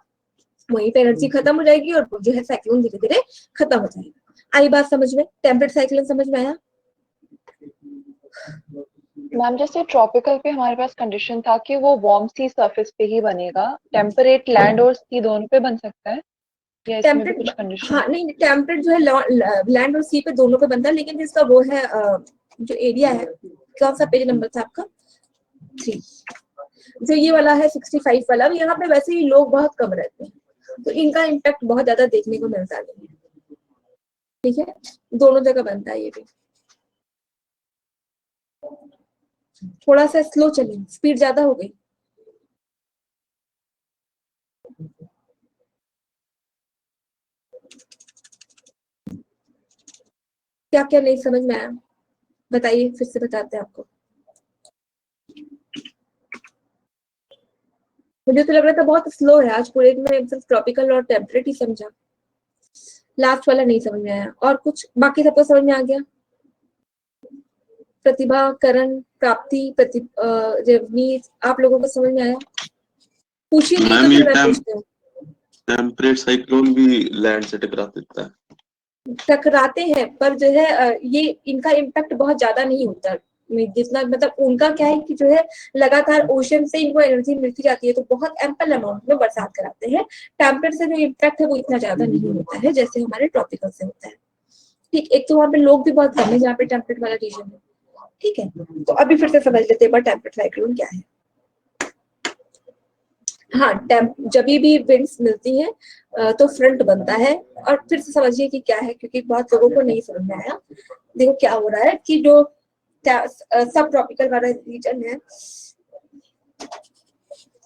वहीं पे एनर्जी खत्म हो जाएगी और जो है साइक्लोन धीरे धीरे खत्म हो जाएगा। आई बात समझ में? टेम्परेट साइक्लोन समझ में आया? मैम जैसे ट्रॉपिकल पे हमारे पास कंडीशन था कि वो वार्म सी सरफेस पे ही बनेगा, टेम्परेट लैंड और सी दोनों पे बन सकता है या इसमें भी कुछ कंडीशन? हाँ नहीं, टेम्परेट जो है लैंड और सी पे दोनों पे बनता है, लेकिन जिसका वो है जो एरिया है, कौन सा पेज नंबर था आपका? 3। जो ये वाला है 65 वाला, यहाँ पे वैसे ही लोग बहुत कम रहते हैं, तो इनका इम्पैक्ट बहुत ज्यादा देखने को मिलता नहीं है। ठीक है, दोनों जगह बनता है ये भी। थोड़ा सा स्लो चलें, स्पीड ज्यादा हो गई। क्या क्या नहीं समझ में आया बताइए, फिर से बताते हैं आपको। मुझे तो लग रहा था बहुत स्लो है आज, पूरे में सिर्फ ट्रॉपिकल और टेम्परेट ही समझा, लास्ट वाला नहीं समझ में आया। और कुछ बाकी सबको समझ में आ गया? प्रतिभा, करण, प्राप्ति, रवनीत, आप लोगों को समझ में आया? पूछिए नहीं तो मैम ये फिर मैं पूछती हूँ। टेम्परेट साइक्लोन भी लैंड से टकरा देता है। टकराते हैं पर जो है ये इनका इम्पैक्ट बहुत ज्यादा नहीं होता, जितना मतलब उनका क्या है कि जो है लगातार ओशन से इनको एनर्जी मिलती जाती है, तो बहुत एम्पल अमाउंट में बरसात कराते हैं। टेम्परेट से जो इम्पैक्ट है वो इतना ज्यादा नहीं होता है जैसे हमारे ट्रॉपिकल से होता है। ठीक, एक तो वहाँ पे लोग भी बहुत कम है जहाँ पे टेम्परेट वाला रीजन है। ठीक है, तो अभी फिर से समझ लेते हैं टेम्परेट साइक्लोन क्या है। हाँ, जब भी विंड्स मिलती हैं तो फ्रंट बनता है। और फिर से समझिए कि क्या है, क्योंकि बहुत लोगों को नहीं समझ में आया। देखो क्या हो रहा है कि जो सब ट्रॉपिकल वाला रीजन है,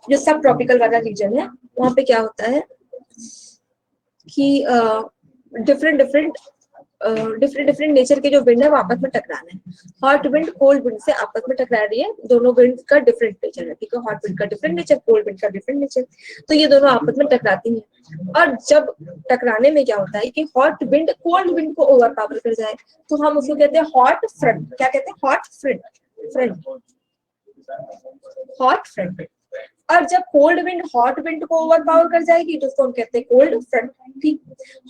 जो सब ट्रॉपिकल वाला रीजन है वहां पे क्या होता है कि डिफरेंट नेचर के जो विंड है वो आपस में टकराना है। हॉट विंड कोल्ड विंड से आपस में टकरा रही है, दोनों विंड का डिफरेंट नेचर है। ठीक है, हॉट विंड का डिफरेंट नेचर, कोल्ड विंड का डिफरेंट नेचर, तो ये दोनों आपस में टकराती हैं। और जब टकराने में क्या होता है कि हॉट विंड कोल्ड विंड को ओवर पावर कर जाए तो हम उसको कहते हैं हॉट फ्रंट। क्या कहते हैं? Hot front, hot front. और जब कोल्ड विंड हॉट विंड को ओवर पावर कर जाएगी तो उसको हम कहते हैं कोल्ड फ्रंट। ठीक,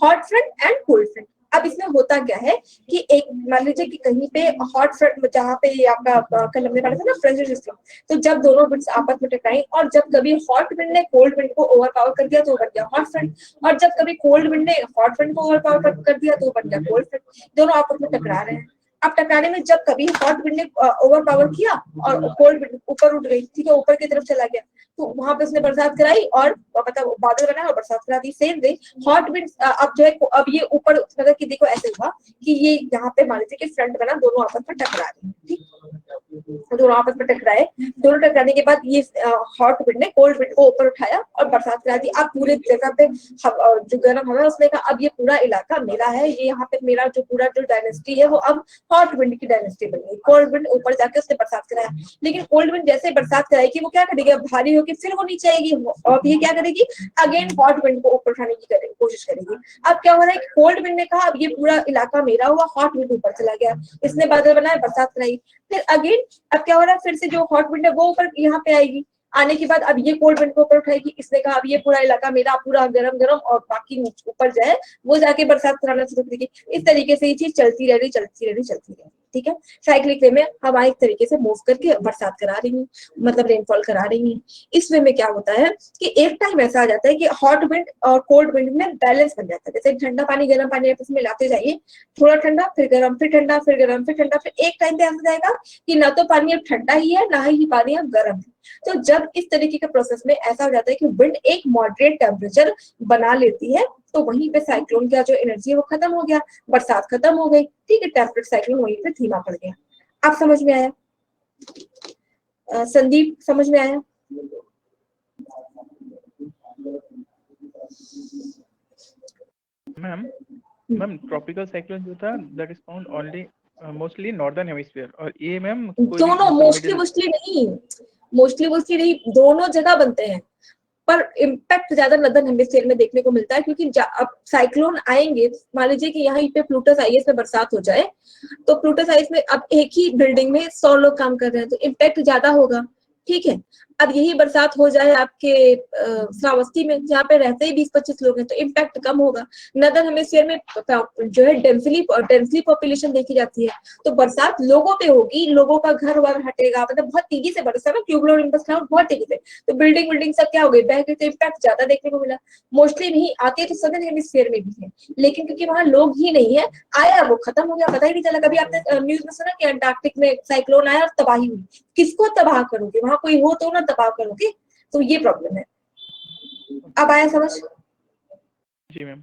hot front end cold front. अब इसमें होता क्या है कि एक मान लीजिए कि कहीं पे हॉट फ्रंट, जहाँ पे आपका कल हमने पढ़ा था ना फ्रेंच सिस्टम, तो जब दोनों विंड्स आपस में टकराई और जब कभी हॉट विंड ने कोल्ड विंड को ओवर पावर कर दिया तो बन गया हॉट फ्रंट, और जब कभी कोल्ड विंड ने हॉट विंड को ओवर पावर कर दिया तो बन गया कोल्ड फ्रंट। दोनों आपस में टकरा रहे हैं। अब टकराने में जब कभी हॉट विंड ने ओवर पावर किया और कोल्ड विंड ऊपर उठ गई, ठीक है, ऊपर की तरफ चला गया, तो वहां पे उसने बरसात कराई और मतलब बादल बना और बरसात करा दी। सेम वे हॉट विंड अब जो है अब ये ऊपर मतलब कि देखो ऐसे हुआ कि ये यहाँ पे मान लीजिए कि फ्रंट बना, दोनों आपस में टकरा रहे हैं। ठीक, दोनों आपस में टकराए, दोनों टकराने के बाद ये हॉट विंड ने कोल्ड विंड को ऊपर उठाया और बरसात करा दी। अब पूरे जगह पे जो गर्म हवा है उसने कहा अब ये पूरा इलाका मेरा है, ये यहाँ पे मेरा जो पूरा जो डायनेस्टी है वो अब हॉट विंड की डायनेस्टी बन गई। कोल्ड विंड ऊपर जाके उसने बरसात कराया, लेकिन कोल्ड विंड जैसे बरसात कराएगी वो क्या करेगी, अब भारी होकर फिर वो नीचे आएगी और ये क्या करेगी, अगेन हॉट विंड को ऊपर उठाने की कोशिश करेगी। अब क्या हो रहा है कि कोल्ड विंड ने कहा अब ये पूरा इलाका मेरा हुआ, हॉट विंड ऊपर चला गया, इसने बादल बनाया, बरसात कराई। फिर अगेन अब क्या हो रहा है, फिर से जो हॉट विंड है वो ऊपर यहाँ पे आएगी, आने के बाद अब ये कोल्ड विंड को ऊपर उठाएगी, इसने कहा अब ये पूरा इलाका मेरा, पूरा गरम गरम, और बाकी ऊपर जाए वो जाके बरसात कराना शुरू करेगी। इस तरीके से ये चीज चलती रह रही। ठीक है, साइक्लिक वे में हवा एक तरीके से मूव करके बरसात करा रही है, मतलब रेनफॉल करा रही है। इस वे में क्या होता है कि एक टाइम ऐसा आ जाता है कि हॉट विंड और कोल्ड विंड में बैलेंस बन जाता है। जैसे ठंडा पानी गर्म पानी आपस में लाते जाइए, थोड़ा ठंडा फिर गर्म, फिर ठंडा फिर गर्म, फिर ठंडा, फिर एक टाइम पे ऐसा जाएगा कि ना तो पानी अब ठंडा ही है ना ही पानी अब गर्म है। तो जब इस तरीके के प्रोसेस में ऐसा हो जाता है कि विंड एक मॉडरेट टेम्परेचर बना लेती है, तो वहीं पे साइक्लोन का जो एनर्जी है वो खत्म हो गया, बरसात खत्म हो गई। ठीक है, टेम्परेट साइक्लोन वहीं पे धीमा पड़ गया। आप समझ में आया? संदीप समझ में आया? मैम ट्रॉपिकल साइक्लोन जो था that is found only mostly northern hemisphere, और ये मैम दोनों मोस्टली नहीं, दोनों जगह बनते हैं, पर इम्पैक्ट ज्यादा नॉर्दर्न हेमिस्फीयर में देखने को मिलता है। क्योंकि अब साइक्लोन आएंगे, मान लीजिए कि यहाँ पे प्लूटस आइस में बरसात हो जाए, तो प्लूटस आइस में अब एक ही बिल्डिंग में 100 लोग काम कर रहे हैं तो इम्पैक्ट ज्यादा होगा। ठीक है, अब यही बरसात हो जाए आपके श्रावस्ती में जहाँ पे रहते ही 20-25 लोग हैं तो इम्पैक्ट कम होगा। नॉर्दर्न हेमिस्फीयर में जो है डेंसली पॉपुलेशन देखी जाती है, तो बरसात लोगों पे होगी, लोगों का घर वर हटेगा, मतलब बहुत तेजी से बरसा है, क्यूमुलोनिम्बस क्लाउड बहुत तेजी से, तो बिल्डिंग सब क्या हो गई, बह गई, तो इम्पैक्ट ज्यादा देखने को मिला। मोस्टली नहीं आते तो सदर्न हेमिस्फीयर में भी है, लेकिन क्योंकि वहां लोग ही नहीं है, आया वो खत्म हो गया, पता ही नहीं चला। कभी आपने न्यूज में सुना कि अंटार्कटिक में साइक्लोन आया और तबाही हुई? किसको तबाह करोगे, वहां कोई हो तो ना तबाह करोगे, तो ये प्रॉब्लम है। अब आया समझ? जी मैम।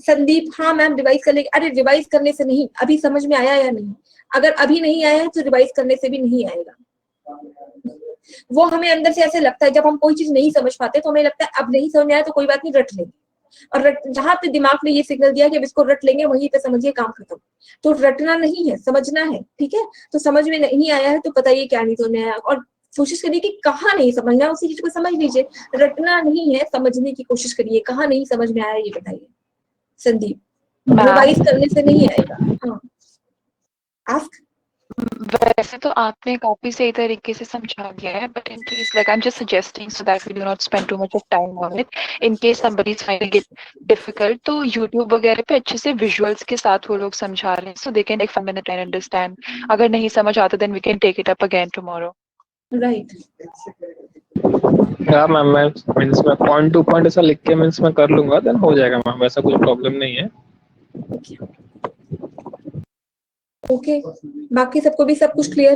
संदीप, हाँ मैम रिवाइज कर लेंगे। अरे रिवाइज करने से नहीं, अभी समझ में आया या नहीं? अगर अभी नहीं आया है तो रिवाइज करने से भी नहीं आएगा। वो हमें अंदर से ऐसे लगता है, जब हम कोई चीज नहीं समझ पाते तो हमें लगता है अब नहीं समझ में आया तो कोई बात नहीं, रट लेंगे, और जहां पे दिमाग ने ये सिग्नल दिया कि अब इसको रट लेंगे, वहीं पे समझिए काम खत्म। तो रटना नहीं है, समझना है, ठीक है। तो समझ में नहीं आया है तो बताइए क्या नहीं समझ में आया, और कोशिश करिए कि कहाँ नहीं समझना, उसी चीज को समझ लीजिए। रटना नहीं है, समझने की कोशिश करिए, कहाँ नहीं समझ में आया ये बताइए संदीप। रिवाइज करने से नहीं आएगा। हाँ आस्क। वैसे तो आपने काफी सही तरीके से समझा दिया है, but in case like I am just suggesting so that we do not spend too much of time on it, in case somebody is finding it difficult, तो यूट्यूब वगैरह पे अच्छे से विजुअल्स के साथ वो लोग समझा रहे हैं, so they can take 5 minute and understand. अगर नहीं समझ आता then we can take it up again tomorrow. Right. हाँ मैम, मैं मीन्स मैं पॉइंट टू पॉइंट ऐसा लिख के मीन्स मैं कर लूंगा, देन हो जाएगा मैम, वैसा कुछ प्रॉब्लम नहीं है। ओके, बाकी सबको भी सब कुछ clear?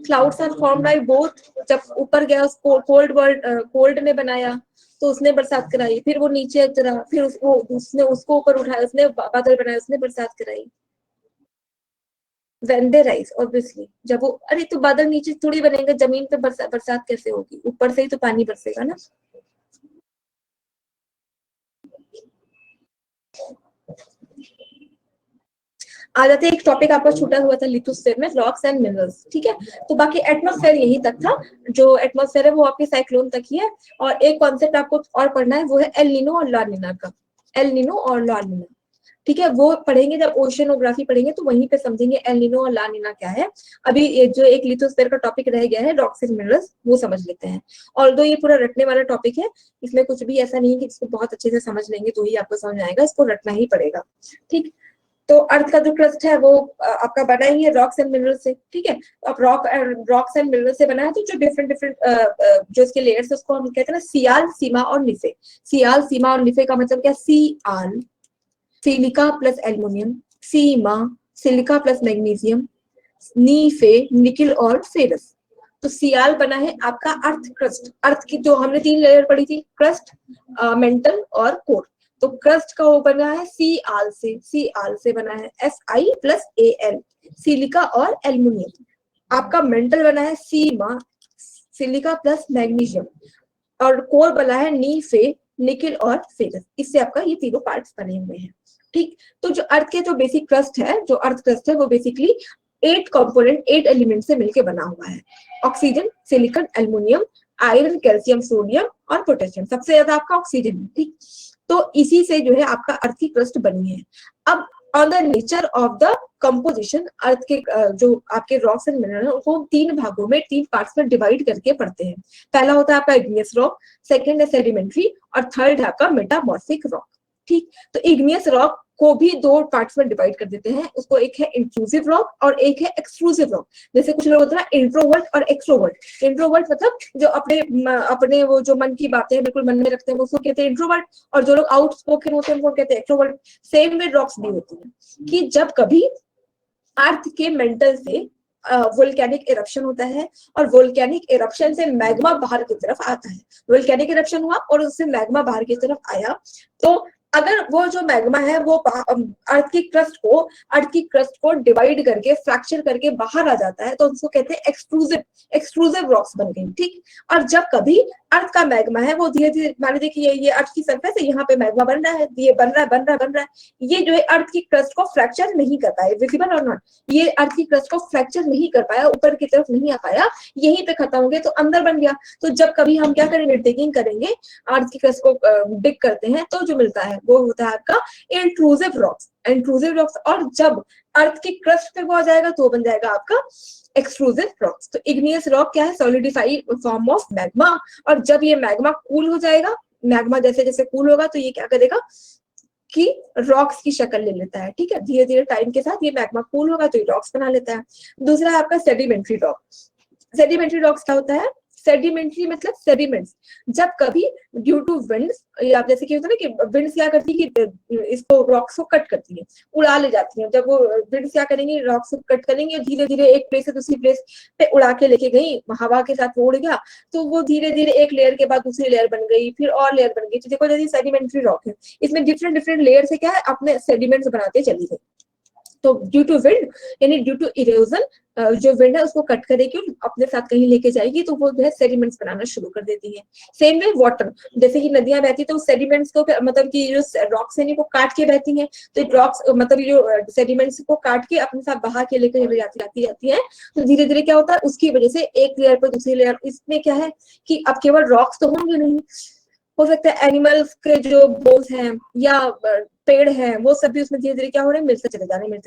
Clouds are formed by both. जब ऊपर गया उसको कोल्ड ने बनाया तो उसने बरसात कराई, फिर वो नीचे उतरा, फिर उसने उसको ऊपर उठाया, उसने बादल बनाया, उसने बरसात कराई। When they rise, obviously, जब वो, अरे तो बादल नीचे थोड़ी बनेंगे, जमीन पे बरसात कैसे होगी? ऊपर से ही तो पानी बरसेगा ना। आ जाते हैं, एक टॉपिक आपका छूटा हुआ था लिथोस्फीयर में, रॉक्स एंड मिनरल्स, ठीक है। तो बाकी एटमॉस्फेयर यही तक था, जो एटमॉस्फेयर है वो आपके साइक्लोन तक ही है। और एक कॉन्सेप्ट आपको और पढ़ना है, वो है एल नीनो और ला नीना का। एल नीनो और ला नीना, ठीक है, वो पढ़ेंगे जब ओशियनोग्राफी पढ़ेंगे तो वहीं पे समझेंगे एल नीनो और ला नीना क्या है। अभी ये जो एक लिथोस्फीयर का टॉपिक रह गया है, रॉक्स एंड मिनरल्स, वो समझ लेते हैं। ऑल्दो ये पूरा रटने वाला टॉपिक है, इसमें कुछ भी ऐसा नहीं है कि इसको बहुत अच्छे से समझ लेंगे तो ही आपको समझ आएगा, इसको रटना ही पड़ेगा, ठीक। तो अर्थ का जो क्रस्ट है वो आपका बना ही है रॉक्स एंड मिनरल्स से, ठीक है। अब रॉक्स एंड मिनरल्स से बना है, तो जो डिफरेंट जो इसके लेयर्स है उसको हम कहते हैं ना सियाल, सीमा और निफे। सियाल, सीमा और निफे का मतलब क्या? सियाल सिलिका प्लस एल्युमिनियम, सीमा सिलिका प्लस मैग्नीशियम, नीफे निकिल और फेरस। तो सियाल बना है आपका अर्थ क्रस्ट। अर्थ की जो हमने 3 लेयर पढ़ी थी, क्रस्ट, मेंटल और कोर। तो क्रस्ट का वो बना है सीआल से बना है Fi प्लस Al, सिलिका और एल्युमिनियम। आपका मेंटल बना है सीमा, सिलिका प्लस मैग्नीशियम, और कोर बना है नीफे, निकिल और फेरस। इससे आपका ये तीनों पार्ट्स बने हुए हैं, ठीक। तो जो अर्थ के जो बेसिक क्रस्ट है, जो अर्थ क्रस्ट है, वो बेसिकली 8 कंपोनेंट, 8 एलिमेंट से मिलके बना हुआ है। Oxygen, silicon, aluminium, iron, calcium, sodium और पोटेशियम। सबसे ज्यादा आपका ऑक्सीजन है, ठीक। तो इसी से जो है आपका अर्थ की क्रस्ट बनी है। अब on the nature of the composition, earth के जो आपके रॉक्स एंड मिनरल है उसको 3 भागों में, 3 पार्ट्स में डिवाइड करके पढ़ते हैं। पहला होता है आपका इग्नियस रॉक, सेकंड है सेडिमेंट्री और थर्ड है आपका मेटामॉर्फिक रॉक, ठीक। तो इग्नियस रॉक को भी 2 पार्ट्स में डिवाइड कर देते हैं, उसको एक है इंट्रूसिव रॉक और एक है एक्सट्रूसिव रॉक। जैसे कुछ लोग होते हैं ना इंट्रोवर्ट और एक्सट्रोवर्ट। इंट्रोवर्ट मतलब जो अपने वो जो मन की बातें बिल्कुल मन में रखते हैं, उसको कहते हैं इंट्रोवर्ट, और जो लोग आउटस्पोकन होते हैं उनको कहते हैं एक्सट्रोवर्ट। सेम वे रॉक्स भी होती है कि जब कभी अर्थ के मेंटल से वोल्केनिक इरप्शन होता है और वोल्केनिक इरप्शन से मैग्मा बाहर की तरफ आता है। वोल्केनिक इरप्शन हुआ और उससे मैग्मा बाहर की तरफ आया, तो अगर वो जो मैग्मा है वो अर्थ की क्रस्ट को डिवाइड करके, फ्रैक्चर करके बाहर आ जाता है, तो उसको कहते हैं एक्सट्रूसिव रॉक्स बन गई, ठीक। और जब कभी अर्थ का मैग्मा है वो धीरे धीरे, मान लीजिए कि ये अर्थ की सरफेस है, यहाँ पे मैग्मा बन रहा है, ये बन रहा है, ये जो है अर्थ की क्रस्ट को फ्रैक्चर नहीं कर पाए, विजिबल और नॉट, ये अर्थ की क्रस्ट को फ्रैक्चर नहीं कर पाया, ऊपर की तरफ नहीं आ पाया, यहीं पे खत्म हो गया, तो अंदर बन गया। तो जब कभी हम क्या करेंगे, डिगिंग करेंगे, अर्थ की क्रस्ट को डिग करते हैं, तो जो मिलता है वो होता है आपका इंट्रूसिव रॉक्स। और जब अर्थ की क्रस्ट पे वो आ जाएगा तो बन जाएगा आपका एक्सट्रूसिव रॉक्स। तो इग्नियस रॉक क्या है? Solidified form of magma. और जब ये मैग्मा कूल हो जाएगा, मैग्मा जैसे जैसे कूल होगा तो ये क्या करेगा कि रॉक्स की शक्ल ले लेता है, ठीक है। धीरे धीरे टाइम के साथ ये मैग्मा कूल होगा तो ये रॉक्स बना लेता है। दूसरा है आपका सेडिमेंट्री रॉक। सेडिमेंट्री रॉक्स क्या होता है? सेडिमेंट्री मतलब सेडिमेंट्स। जब कभी ड्यू टू विंड्स, या जैसे कि होता है ना कि विंड्स क्या करती है कि इसको रॉक्स को कट करती है, उड़ा ले जाती है। जब वो विंड्स क्या करेंगे, रॉक्स को कट करेंगे, धीरे धीरे एक प्लेस से दूसरी प्लेस पे उड़ा के लेके गई, हवा के साथ वो उड़ गया, तो वो धीरे धीरे एक लेयर के बाद दूसरी लेयर बन गई, फिर और लेयर बन गई। तो देखो जैसे सेडिमेंट्री रॉक है, इसमें डिफरेंट लेयर से क्या है अपने सेडिमेंट्स बनाते चली गई। तो ड्यू टू विंड यानी ड्यू टू इरोजन जो विंड है उसको कट करेगी और अपने साथ कहीं लेके जाएगी, तो वो जो है सेडिमेंट्स बनाना शुरू कर देती है। सेम वे वाटर, जैसे कि नदियां बहती तो सेडिमेंट्स को मतलब कि जो रॉक्स है वो काट के बहती हैं, तो रॉक्स मतलब जो सेडिमेंट्स को काट के अपने साथ बहा के लेकर जाती है। तो धीरे धीरे क्या होता है, उसकी वजह से एक लेयर पर दूसरी लेयर, इसमें क्या है कि अब केवल रॉक्स तो होंगे नहीं, हो सकता है एनिमल्स के जो बोन्स हैं या पेड़ हैं वो सभी उसमें धीरे धीरे क्या हो रहे हैं, मिलते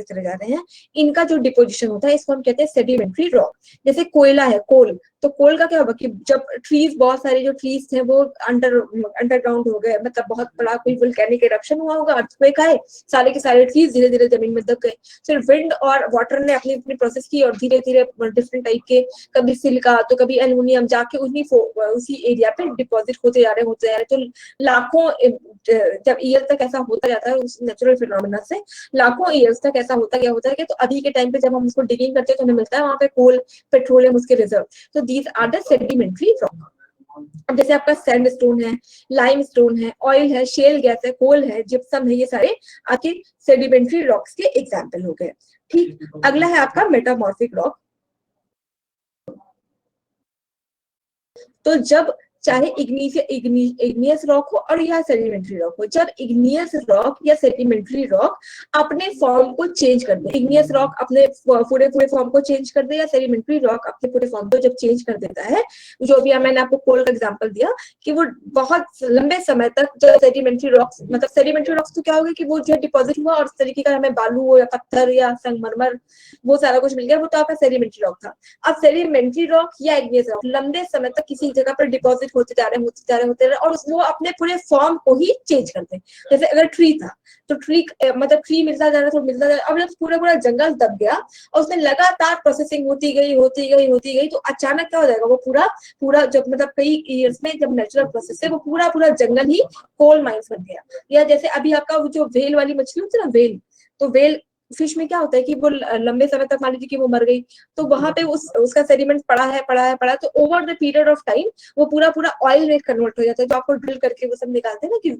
चले जा रहे हैं। इनका जो डिपोजिशन होता है इसको हम कहते हैं सेडिमेंट्री रॉक। जैसे कोयला है, कोल, तो कोल का क्या होगा कि जब ट्रीज, बहुत सारे जो ट्रीज थे वो अंडरग्राउंड हो गए, मतलब बहुत बड़ा कोई वोल्केनिक इरप्शन हुआ होगा, अर्थक्वेक आए, सारे के सारे ट्रीज धीरे धीरे जमीन में दब गए। फिर विंड और वाटर ने अपनी अपनी प्रोसेस की और धीरे धीरे डिफरेंट टाइप के, कभी सिलिका तो कभी एल्युमिनियम जाके उसी एरिया पे डिपॉजिट होते जा रहे, तो लाखों जब ईयर तक ऐसा होता जाता है उस नेचुरल फिनोमेना से, लाखों ईयर्स तक ऐसा होता है कि तो अभी के टाइम पे जब हम उसको डिगिंग करते हैं तो हमें मिलता है वहां पे कोल, पेट्रोलियम, उसके रिजर्व। तो these are the sedimentary rock. अब जैसे आपका सैंडस्टोन है, लाइमस्टोन है, ऑयल है, शेल गैस है, कोल है, जिप्सम है, ये सारे आपके सेडिमेंट्री रॉक्स के एग्जाम्पल हो गए। ठीक, अगला है आपका मेटामॉर्फिक रॉक। तो जब चाहे इग्नियस रॉक हो और या सेडिमेंट्री रॉक हो, जब इग्नियस रॉक या सेडिमेंट्री रॉक अपने फॉर्म को चेंज कर दे, इग्नियस रॉक अपने पूरे फॉर्म को चेंज कर दे या सेडिमेंट्री रॉक अपने पूरे फॉर्म को जब चेंज कर देता है, जो भी मैंने आपको कोल का एग्जांपल दिया कि वो बहुत लंबे समय तक जो सेडिमेंट्री रॉक्स, मतलब सेडिमेंट्री रॉक्स तो क्या होगा कि वो जो डिपॉजिट हुआ और उस तरीके का हमें बालू हो या पत्थर या संगमरमर वो सारा कुछ मिल गया, वो तो आपका सेडिमेंट्री रॉक था। अब सेडिमेंट्री रॉक या इग्नियस रॉक लंबे समय तक किसी जगह पर डिपॉजिट होते जा रहे और वो अपने पूरे फॉर्म को ही चेंज करते हैं। जैसे अगर ट्री था तो ट्री मतलब ट्री मिलता जा रहा, अब जब पूरा जंगल दब गया और उसमें लगातार प्रोसेसिंग होती गई तो अचानक क्या हो जाएगा, वो पूरा जब मतलब कई ईयर्स में जब नेचुरल प्रोसेस से वो पूरा जंगल ही कोल माइंस बन गया। या जैसे अभी आपका वो जो व्हेल वाली मछली होती है ना, व्हेल, तो व्हेल फिश में क्या होता है कि वो लंबे समय तक, मान लीजिए कि वो मर गई, तो वहां पे उसका सेडिमेंट पड़ा है, तो over the period of time वो पूरा ऑयल में कन्वर्ट हो जाता है। जो आपको ड्रिल करके वो सब निकालते हैं ना कि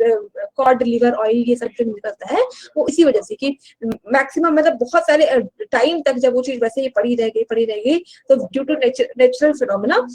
कॉड लिवर ऑयल, ये सब जो निकलता है वो इसी वजह से कि मैक्सिमम मतलब बहुत सारे टाइम तक जब वो चीज वैसे ही पड़ी रह गई तो ड्यू टू नेचुरल फिनोमेना,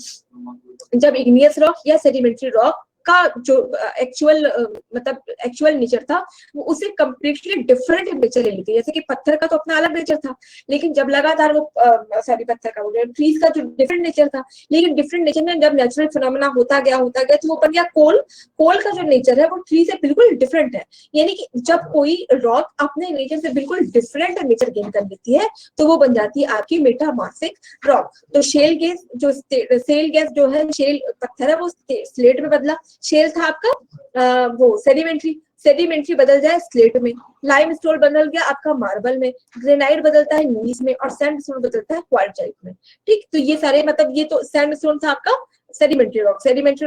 जब इग्नियस रॉक या सेडिमेंट्री रॉक का जो एक्चुअल नेचर था वो उसे कम्प्लीटली डिफरेंट नेचर ले लेती है। जैसे कि पत्थर का तो अपना अलग नेचर था, लेकिन जब लगातार वो पत्थर का ट्रीज का जो डिफरेंट नेचर था, लेकिन डिफरेंट नेचर में जब नेचुरल फिनोमेना होता गया तो वो बन गया कोल। कोल का जो नेचर है वो ट्री से बिल्कुल डिफरेंट है, यानी कि जब कोई रॉक अपने नेचर से बिल्कुल डिफरेंट नेचर गेन कर लेती है तो वो बन जाती है आपकी मेटामॉर्फिक रॉक। तो शेल गैस जो है, शेल पत्थर है वो स्लेट में बदला, शेल था आपका वो सेडिमेंट्री बदल जाए स्लेट में, लाइमस्टोन बदल गया आपका मार्बल में, ग्रेनाइट बदलता है नीस में और सैंडस्टोन बदलता है क्वार्टजाइट में। ठीक, तो ये सारे मतलब ये तो सैंडस्टोन था आपका सेडिमेंट्री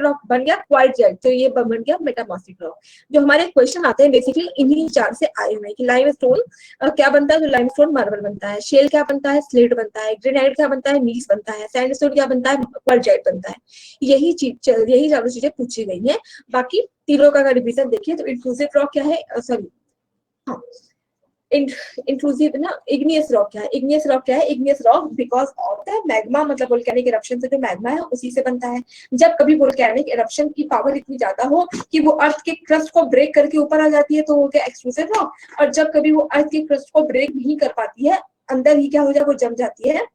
रॉक बन गया क्वार्टजाइट, तो ये बन गया मेटामॉर्फिक रॉक। जो हमारे क्वेश्चन आते हैं बेसिकली इन्हीं चार से आए हुए हैं कि लाइमस्टोन क्या बनता है, तो लाइमस्टोन मार्बल बनता है, शेल क्या बनता है, स्लेट बनता है, ग्रेनाइट क्या बनता है, नीस बनता है, सैंडस्टोन क्या बनता है, क्वार्टजाइट बनता है। यही चारों चीजें पूछी गई हैं। बाकी तीनों का रिवीजन देखिए तो इंट्रूसिव रॉक क्या है, इंट्रूसिव ना, इग्नियस रॉक क्या है, igneous rock because of the magma, मतलब वोल्केनिक इरप्शन से जो मैग्मा है उसी से बनता है। जब कभी वोल्केनिक इरप्शन की पावर इतनी ज्यादा हो कि वो अर्थ के क्रस्ट को ब्रेक करके ऊपर आ जाती है तो वो क्या एक्सक्लूसिव रॉक, और जब कभी वो अर्थ के क्रस्ट को ब्रेक नहीं कर पाती है, अंदर ही क्या हो जाए, वो जम जाती है,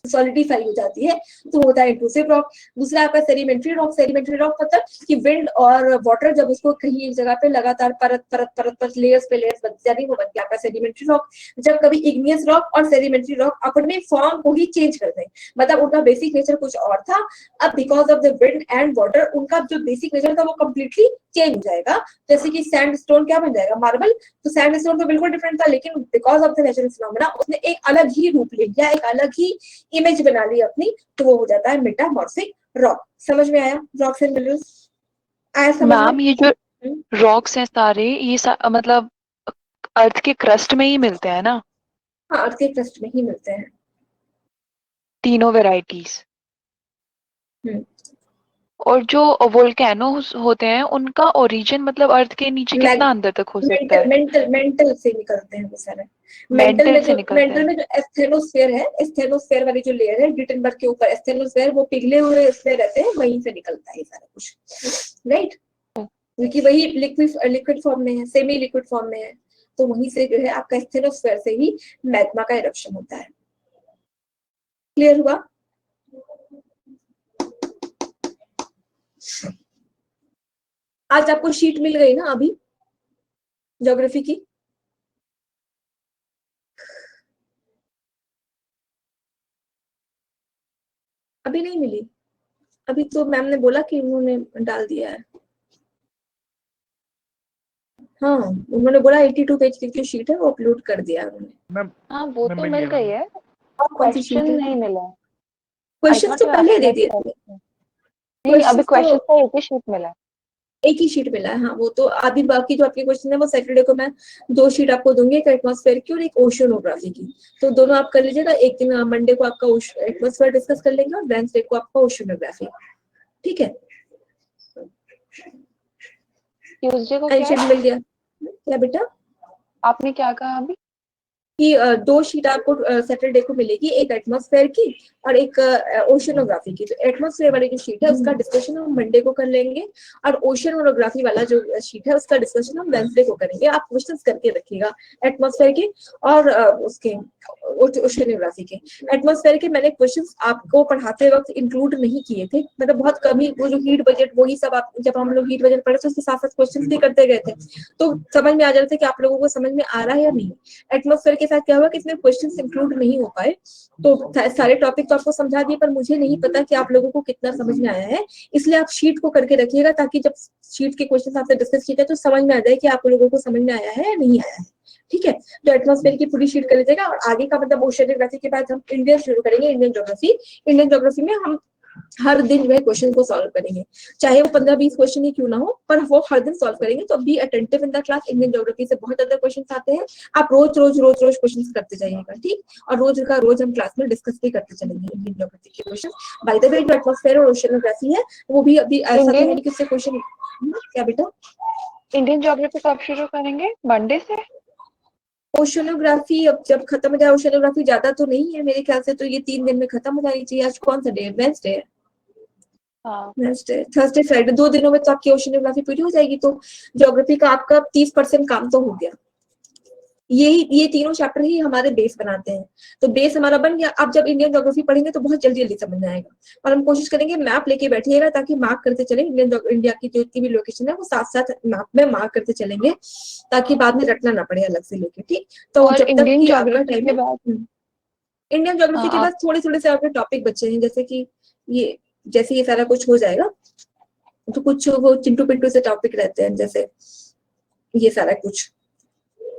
सॉलिडिफाई हो जाती है, तो होता है इंट्रूसिव रॉक। दूसरा आपका सेडिमेंट्री रॉक मतलब कि विंड और वाटर जब उसको कहीं एक जगह पे लगातार परत लेयर्स पे लेयर्स बनती जाती है, वो बनती है आपका सेडिमेंट्री रॉक। जब कभी इग्नियस रॉक और सेडिमेंट्री रॉक अपने फॉर्म को ही चेंज कर दें, मतलब उनका बेसिक नेचर कुछ और था, अब because of the wind and water उनका जो बेसिक नेचर था वो कम्प्लीटली चेंज हो जाएगा। जैसे कि सैंडस्टोन क्या बन जाएगा, मार्बल, तो सैंडस्टोन तो बिल्कुल डिफरेंट था, लेकिन because of the natural phenomena उसने एक अलग ही रूप ले लिया, एक अलग ही इमेज बना ली अपनी, तो वो हो जाता है मेटामॉर्फिक रॉक। समझ में आया रॉक्स एंड मिनरल्स? आया समझ में? मैम ये जो रॉक्स हैं सारे मतलब अर्थ के क्रस्ट में ही मिलते हैं ना? हाँ, अर्थ के क्रस्ट में ही मिलते हैं तीनों वेराइटीज। और जो वोल्केनोस होते हैं उनका ओरिजिन मतलब अर्थ के नीचे कितना अंदर तक हो सकता है? मेंटल से निकलते हैं वो सारे। मेंटल से निकलते हैं। मेंटल में जो एस्थेनोस्फेयर है, एस्थेनोस्फेयर वाली जो लेयर है गिटनबर्ग के ऊपर, एस्थेनोस्फेयर वो पिघले हुए इसमें रहते हैं, वहीं से निकलता है ये सारा कुछ, राइट। क्योंकि वही लिक्विड फॉर्म में है, सेमी लिक्विड फॉर्म में है, तो वहीं से जो है आपका एस्थेनोस्फेयर से ही मैग्मा का इरप्शन होता है। क्लियर हुआ? आज आपको शीट मिल गई ना अभी ज्योग्राफी की? अभी नहीं मिली? अभी तो मैम ने बोला कि उन्होंने डाल दिया है। हाँ, उन्होंने बोला 82 पेज की जो शीट है वो अपलोड कर दिया उन्होंने। मैम हाँ वो मैम तो मिल मिल गया गई मैम। है, और कौन सी शीट क्वेश्चन है? नहीं मिला। क्वेश्चन तो पहले दे दिए थे। नहीं, अभी क्वेश्चन क्वेश्चन का एक ही शीट मिला है। एक ही शीट मिला है, हाँ। वो तो आधी, बाकी जो आपके क्वेश्चन है वो सैटरडे को मैं 2 शीट आपको दूंगी, एक एटमॉस्फेयर की और एक ओशियनोग्राफी की। तो दोनों आप कर लीजिएगा। एक दिन मंडे को आपका एटमॉस्फेयर डिस्कस कर लेंगे और वेडनेसडे को आपका ओशियनोग्राफी। ठीक है? ट्यूसडे को क्या एंड शीट है? मिल गया क्या बेटा? आपने क्या कहा अभी? कि 2 शीट आपको सैटरडे को मिलेगी, एक एटमॉस्फेयर की और एक ओशियनोग्राफी की। तो एटमॉस्फेयर वाली जो शीट है उसका डिस्कशन हम मंडे को कर लेंगे, और ओशियनोग्राफी वाला जो शीट है उसका डिस्कशन हम वेडनेसडे को करेंगे। आप क्वेश्चंस करके रखिएगा एटमॉस्फेयर के और उसके ओशियनोग्राफी के। एटमॉस्फेयर के मैंने क्वेश्चंस आपको पढ़ाते वक्त इंक्लूड नहीं किए थे, मतलब बहुत कम ही। वो जो हीट बजट वही सब आप, जब हम लोग हीट बजट पढ़े तो उसके साथ साथ क्वेश्चंस भी करते गए थे, तो समझ में आ जाता था कि आप लोगों को समझ में आ रहा है या नहीं। एटमॉस्फेयर के साथ क्या हुआ कि इसमें क्वेश्चंस इंक्लूड नहीं हो पाए, तो सारे टॉपिक तो आपको समझा दिए, पर मुझे नहीं पता कि आप लोगों को कितना समझ में आया है। इसलिए आप शीट को करके रखिएगा, ताकि जब शीट के क्वेश्चन आपसे डिस्कस किए जाए तो समझ में आ जाए कि आप लोगों को समझ में आया है या नहीं आया है। ठीक है? तो एटमॉस्फेयर की पूरी शीट कर लीजिएगा, और आगे का मतलब ओशियनोग्राफी के बाद हम इंडियन शुरू करेंगे, इंडियन ज्योग्राफी। इंडियन ज्योग्राफी में हम हर दिन वह क्वेश्चन को सॉल्व करेंगे, चाहे वो 15-20 क्वेश्चन ही क्यों ना हो, पर वो हर दिन सॉल्व करेंगे। तो be attentive in the class. Indian geography से बहुत ज्यादा क्वेश्चन आते हैं, आप रोज रोज रोज रोज क्वेश्चन करते जाइएगा, ठीक? और रोज का रोज हम क्लास में डिस्कस भी करते चलेंगे इंडियन ज्योग्राफी के क्वेश्चन। बाय द वे जो एटमॉस्फेयर और ओशियनोग्राफी है वो भी अभी ऐसा तो है नहीं कि उससे क्वेश्चन। क्या बेटा? इंडियन ज्योग्राफी कब शुरू करेंगे? मंडे से? ओशियनोग्राफी अब जब खत्म हो जाए, ओशियनोग्राफी ज्यादा तो नहीं है मेरे ख्याल से, तो ये 3 दिन में खत्म हो जानी चाहिए। आज कौन सा डे है? वेडनेसडे है। हाँ। वेडनेसडे, थर्सडे, फ्राइडे, 2 दिनों में तो आपकी ओशियनोग्राफी पूरी हो जाएगी। तो ज्योग्राफी का आपका 30% काम तो हो गया। ये तीनों चैप्टर ही हमारे बेस बनाते हैं, तो बेस हमारा बन गया। अब जब इंडियन ज्योग्राफी पढ़ेंगे तो बहुत जल्दी जल्दी समझ में आएगा, और हम कोशिश करेंगे मैप लेके बैठिएगा ताकि मार्क करते चले। इंडिया की जो भी लोकेशन है वो साथ साथ मैप में मार्क करते चलेंगे, ताकि बाद में रटना ना पड़े अलग से लेके, ठीक? तो और जब तक इंडियन कि आपका ज्योग्राफी टाइम के है, बाद इंडियन ज्योग्राफी के आप बाद थोड़े थोड़े से आपके टॉपिक बचे हैं, जैसे कि ये, जैसे ये सारा कुछ हो जाएगा तो कुछ वो चिंटू पिंटू से टॉपिक रहते हैं, जैसे ये सारा कुछ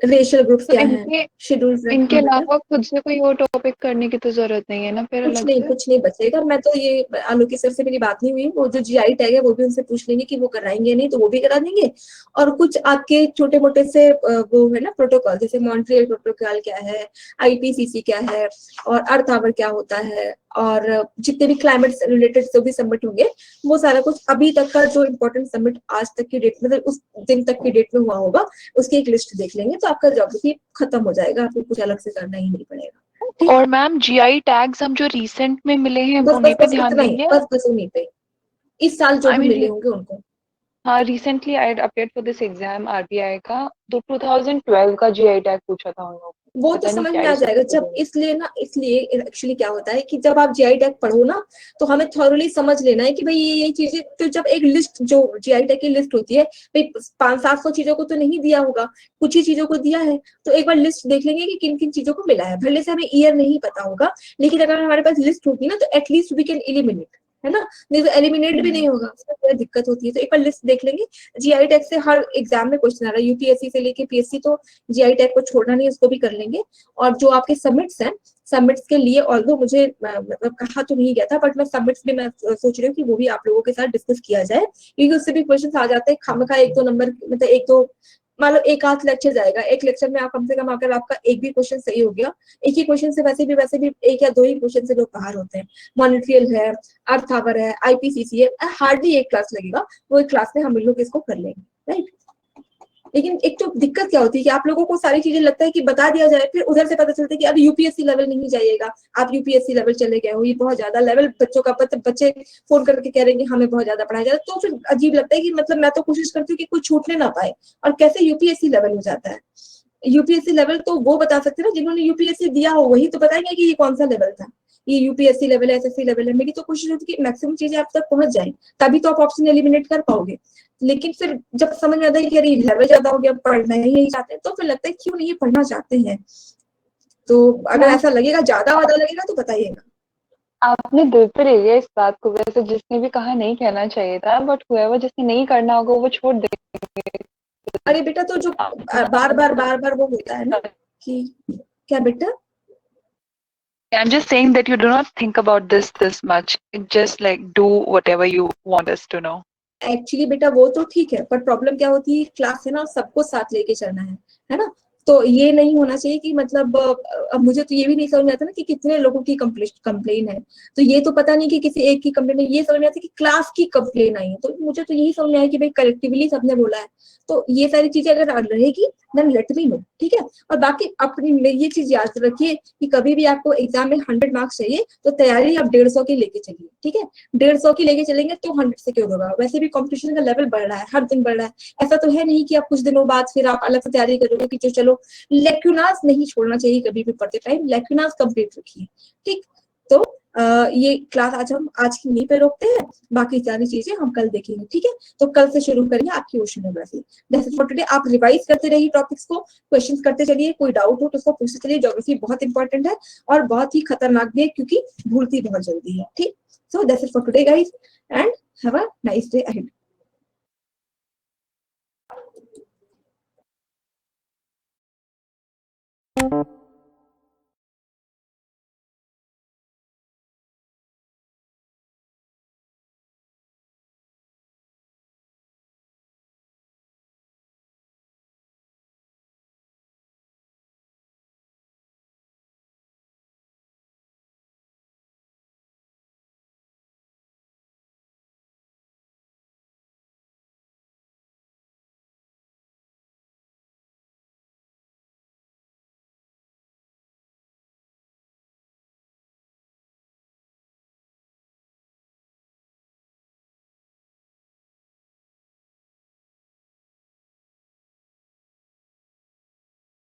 रेशियल ग्रुप्स तो क्या है, इनके शेड्यूल। इनके अलावा खुद से कोई और टॉपिक करने की तो जरूरत नहीं है ना फिर अलग से? कुछ नहीं बचेगा। मैं तो ये आलोकी सर से मेरी बात नहीं हुई, वो जो जीआई टैग है वो भी उनसे पूछ लेंगे कि वो कराएंगे नहीं, तो वो भी करा देंगे। और कुछ आपके छोटे मोटे से वो है ना प्रोटोकॉल, जैसे मॉन्ट्रियल प्रोटोकॉल क्या है, आईपीसीसी क्या है, और अर्थ आवर क्या होता है, और जितने भी क्लाइमेट रिलेटेड जो भी सबमिट होंगे, वो सारा कुछ अभी तक का जो इम्पोर्टेंट सबमिट आज तक की डेट, मतलब उस दिन तक की डेट में हुआ होगा, उसकी एक लिस्ट देख लेंगे, तो आपका ज्योग्राफी खत्म हो जाएगा, आपको कुछ अलग से करना ही नहीं पड़ेगा। और मैम जीआई टैग्स हम जो रिसेंट में मिले हैं बस उन्हीं बस पे बस ध्यान इतना ही, देंगे? बस उन्हीं पे इस साल जो आई भी मिले मीन होंगे उनको। हाँ, recently I appeared for this exam RBI का, तो 2012 का जीआई टैग पूछा था उन लोगों को, वो तो पता नहीं समझ क्या में आ इस जाएगा वक्त जब, इसलिए एक्चुअली क्या होता है कि जब आप जीआई टैग पढ़ो ना, तो हमें थॉरली समझ लेना है कि भाई ये चीजें, तो जब एक लिस्ट जो जीआई टैग की लिस्ट होती है, भाई 500-700 चीजों को तो नहीं दिया होगा, कुछ ही चीजों को दिया है, तो एक बार लिस्ट देख लेंगे कि किन किन चीजों को मिला है। भले से हमें ईयर नहीं पता होगा, लेकिन अगर हमारे पास लिस्ट होगी ना, तो एटलीस्ट वी कैन एलिमिनेट, है ना? नहीं तो एलिमिनेट भी नहीं होगा, उसमें कोई दिक्कत होती है। तो एक बार लिस्ट देख लेंगे। जीआई टैग से हर एग्जाम में क्वेश्चन आ रहा है, यूपीएससी से लेके पीएससी, तो जीआई टैग को छोड़ना नहीं, उसको भी कर लेंगे। और जो आपके सबमिट्स हैं, सबमिट्स के लिए ऑल्दो मुझे मतलब कहा तो नहीं गया था, बट मैं सबमिट्स भी मैं सोच रही हूँ कि वो भी आप लोगों के साथ डिस्कस किया जाए, क्योंकि उससे भी क्वेश्चन आ जाते हैं खामखा, 1-2 नंबर, मतलब 1-2 मान लो एक आध लेक्चर जाएगा, एक लेक्चर में आप कम से कम अगर आपका एक भी क्वेश्चन सही हो गया, एक ही क्वेश्चन से वैसे भी एक या दो ही क्वेश्चन से लोग बाहर होते हैं। मॉनिट्रियल है, अर्थ आवर है, आईपीसीसी है, हार्डली एक क्लास लगेगा, वो एक क्लास में हम लोग इसको कर लेंगे, राइट। लेकिन एक तो दिक्कत क्या होती है कि आप लोगों को सारी चीजें लगता है कि बता दिया जाए, फिर उधर से पता चलता है कि अब यूपीएससी लेवल नहीं जाइएगा, आप यूपीएससी लेवल चले गए हो, ये बहुत ज्यादा लेवल बच्चों का, बच्चे फोन करके कह रहे हैं कि हमें बहुत ज्यादा पढ़ाया जाता है, तो फिर अजीब लगता है कि मतलब मैं तो कोशिश करती हूँ कि कोई छूटने ना पाए, और कैसे यूपीएससी लेवल हो जाता है। यूपीएससी लेवल तो वो बता सकते हैं ना जिन्होंने यूपीएससी दिया हो, वही तो बताएंगे कि ये कौन सा लेवल था, ये यूपीएससी लेवल है, एसएससी लेवल है। मेरी तो कोशिश होती है कि मैक्सिमम चीजें आप तक पहुंच जाए, तभी तो आप ऑप्शन एलिमिनेट कर पाओगे। लेकिन फिर जब समझ में आता है कि अरे लेवल ज्यादा हो गया, पढ़ना ही नहीं चाहते, तो फिर लगता है क्यों नहीं पढ़ना चाहते हैं। तो अगर ऐसा लगेगा, ज्यादा वादा लगेगा तो बताइएगा। आपने दिल पे ले लिया इस बात को, वैसे जिसने भी कहा नहीं कहना चाहिए था, बट हुआ जिसने नहीं करना होगा वो छोड़ देंगे। अरे बेटा, तो जो बार बार वो होता है ना कि क्या बेटा, I'm just saying that you do not think about this much. Just like do whatever you want us to know. Actually बेटा वो तो ठीक है, पर प्रॉब्लम क्या होती है, क्लास है ना, सबको साथ लेके चलना है ना। तो ये नहीं होना चाहिए कि मतलब अब मुझे तो ये भी नहीं समझ में आता ना कि कितने लोगों की कंप्लेन है, तो ये तो पता नहीं कि किसी एक की कंप्लेन है, ये समझ में आता है कि क्लास की कंप्लेन आई है। तो मुझे तो यही समझ में आया कि भाई कलेक्टिवली सबने बोला है, तो ये सारी चीजें अगर रहेगी देन लेट मी नो, ठीक है। और बाकी अपनी ये चीज याद रखिए कि कभी भी आपको एग्जाम में 100 मार्क्स चाहिए तो तैयारी आप 150 की लेके चलिए, ठीक है। 150 की लेके चलेंगे तो 100 से क्यों होगा, वैसे भी कंपटीशन का लेवल बढ़ रहा है, हर दिन बढ़ रहा है। ऐसा तो है नहीं कि आप कुछ दिनों बाद फिर आप अलग से तैयारी करोगे कि जो चलो, लेक्यूनास नहीं छोड़ना चाहिए कभी भी पढ़ते टाइम, लेक्यूनास कंप्लीट रखिए, ठीक। तो ये क्लास हम आज की यहीं पे रोकते हैं, बाकी सारी चीजें हम कल देखेंगे, ठीक है। तो कल से शुरू करेंगे आपकी ओशियोनोग्राफी। That's it for today. आप रिवाइज करते रहिए टॉपिक्स को, क्वेश्चंस करते चलिए, कोई डाउट हो तो उसको पूछते चलिए। ज्योग्राफी बहुत इंपॉर्टेंट है और बहुत ही खतरनाक भी है क्योंकि भूलती बहुत जल्दी है, ठीक। So that's it for today guys and have a nice day ahead.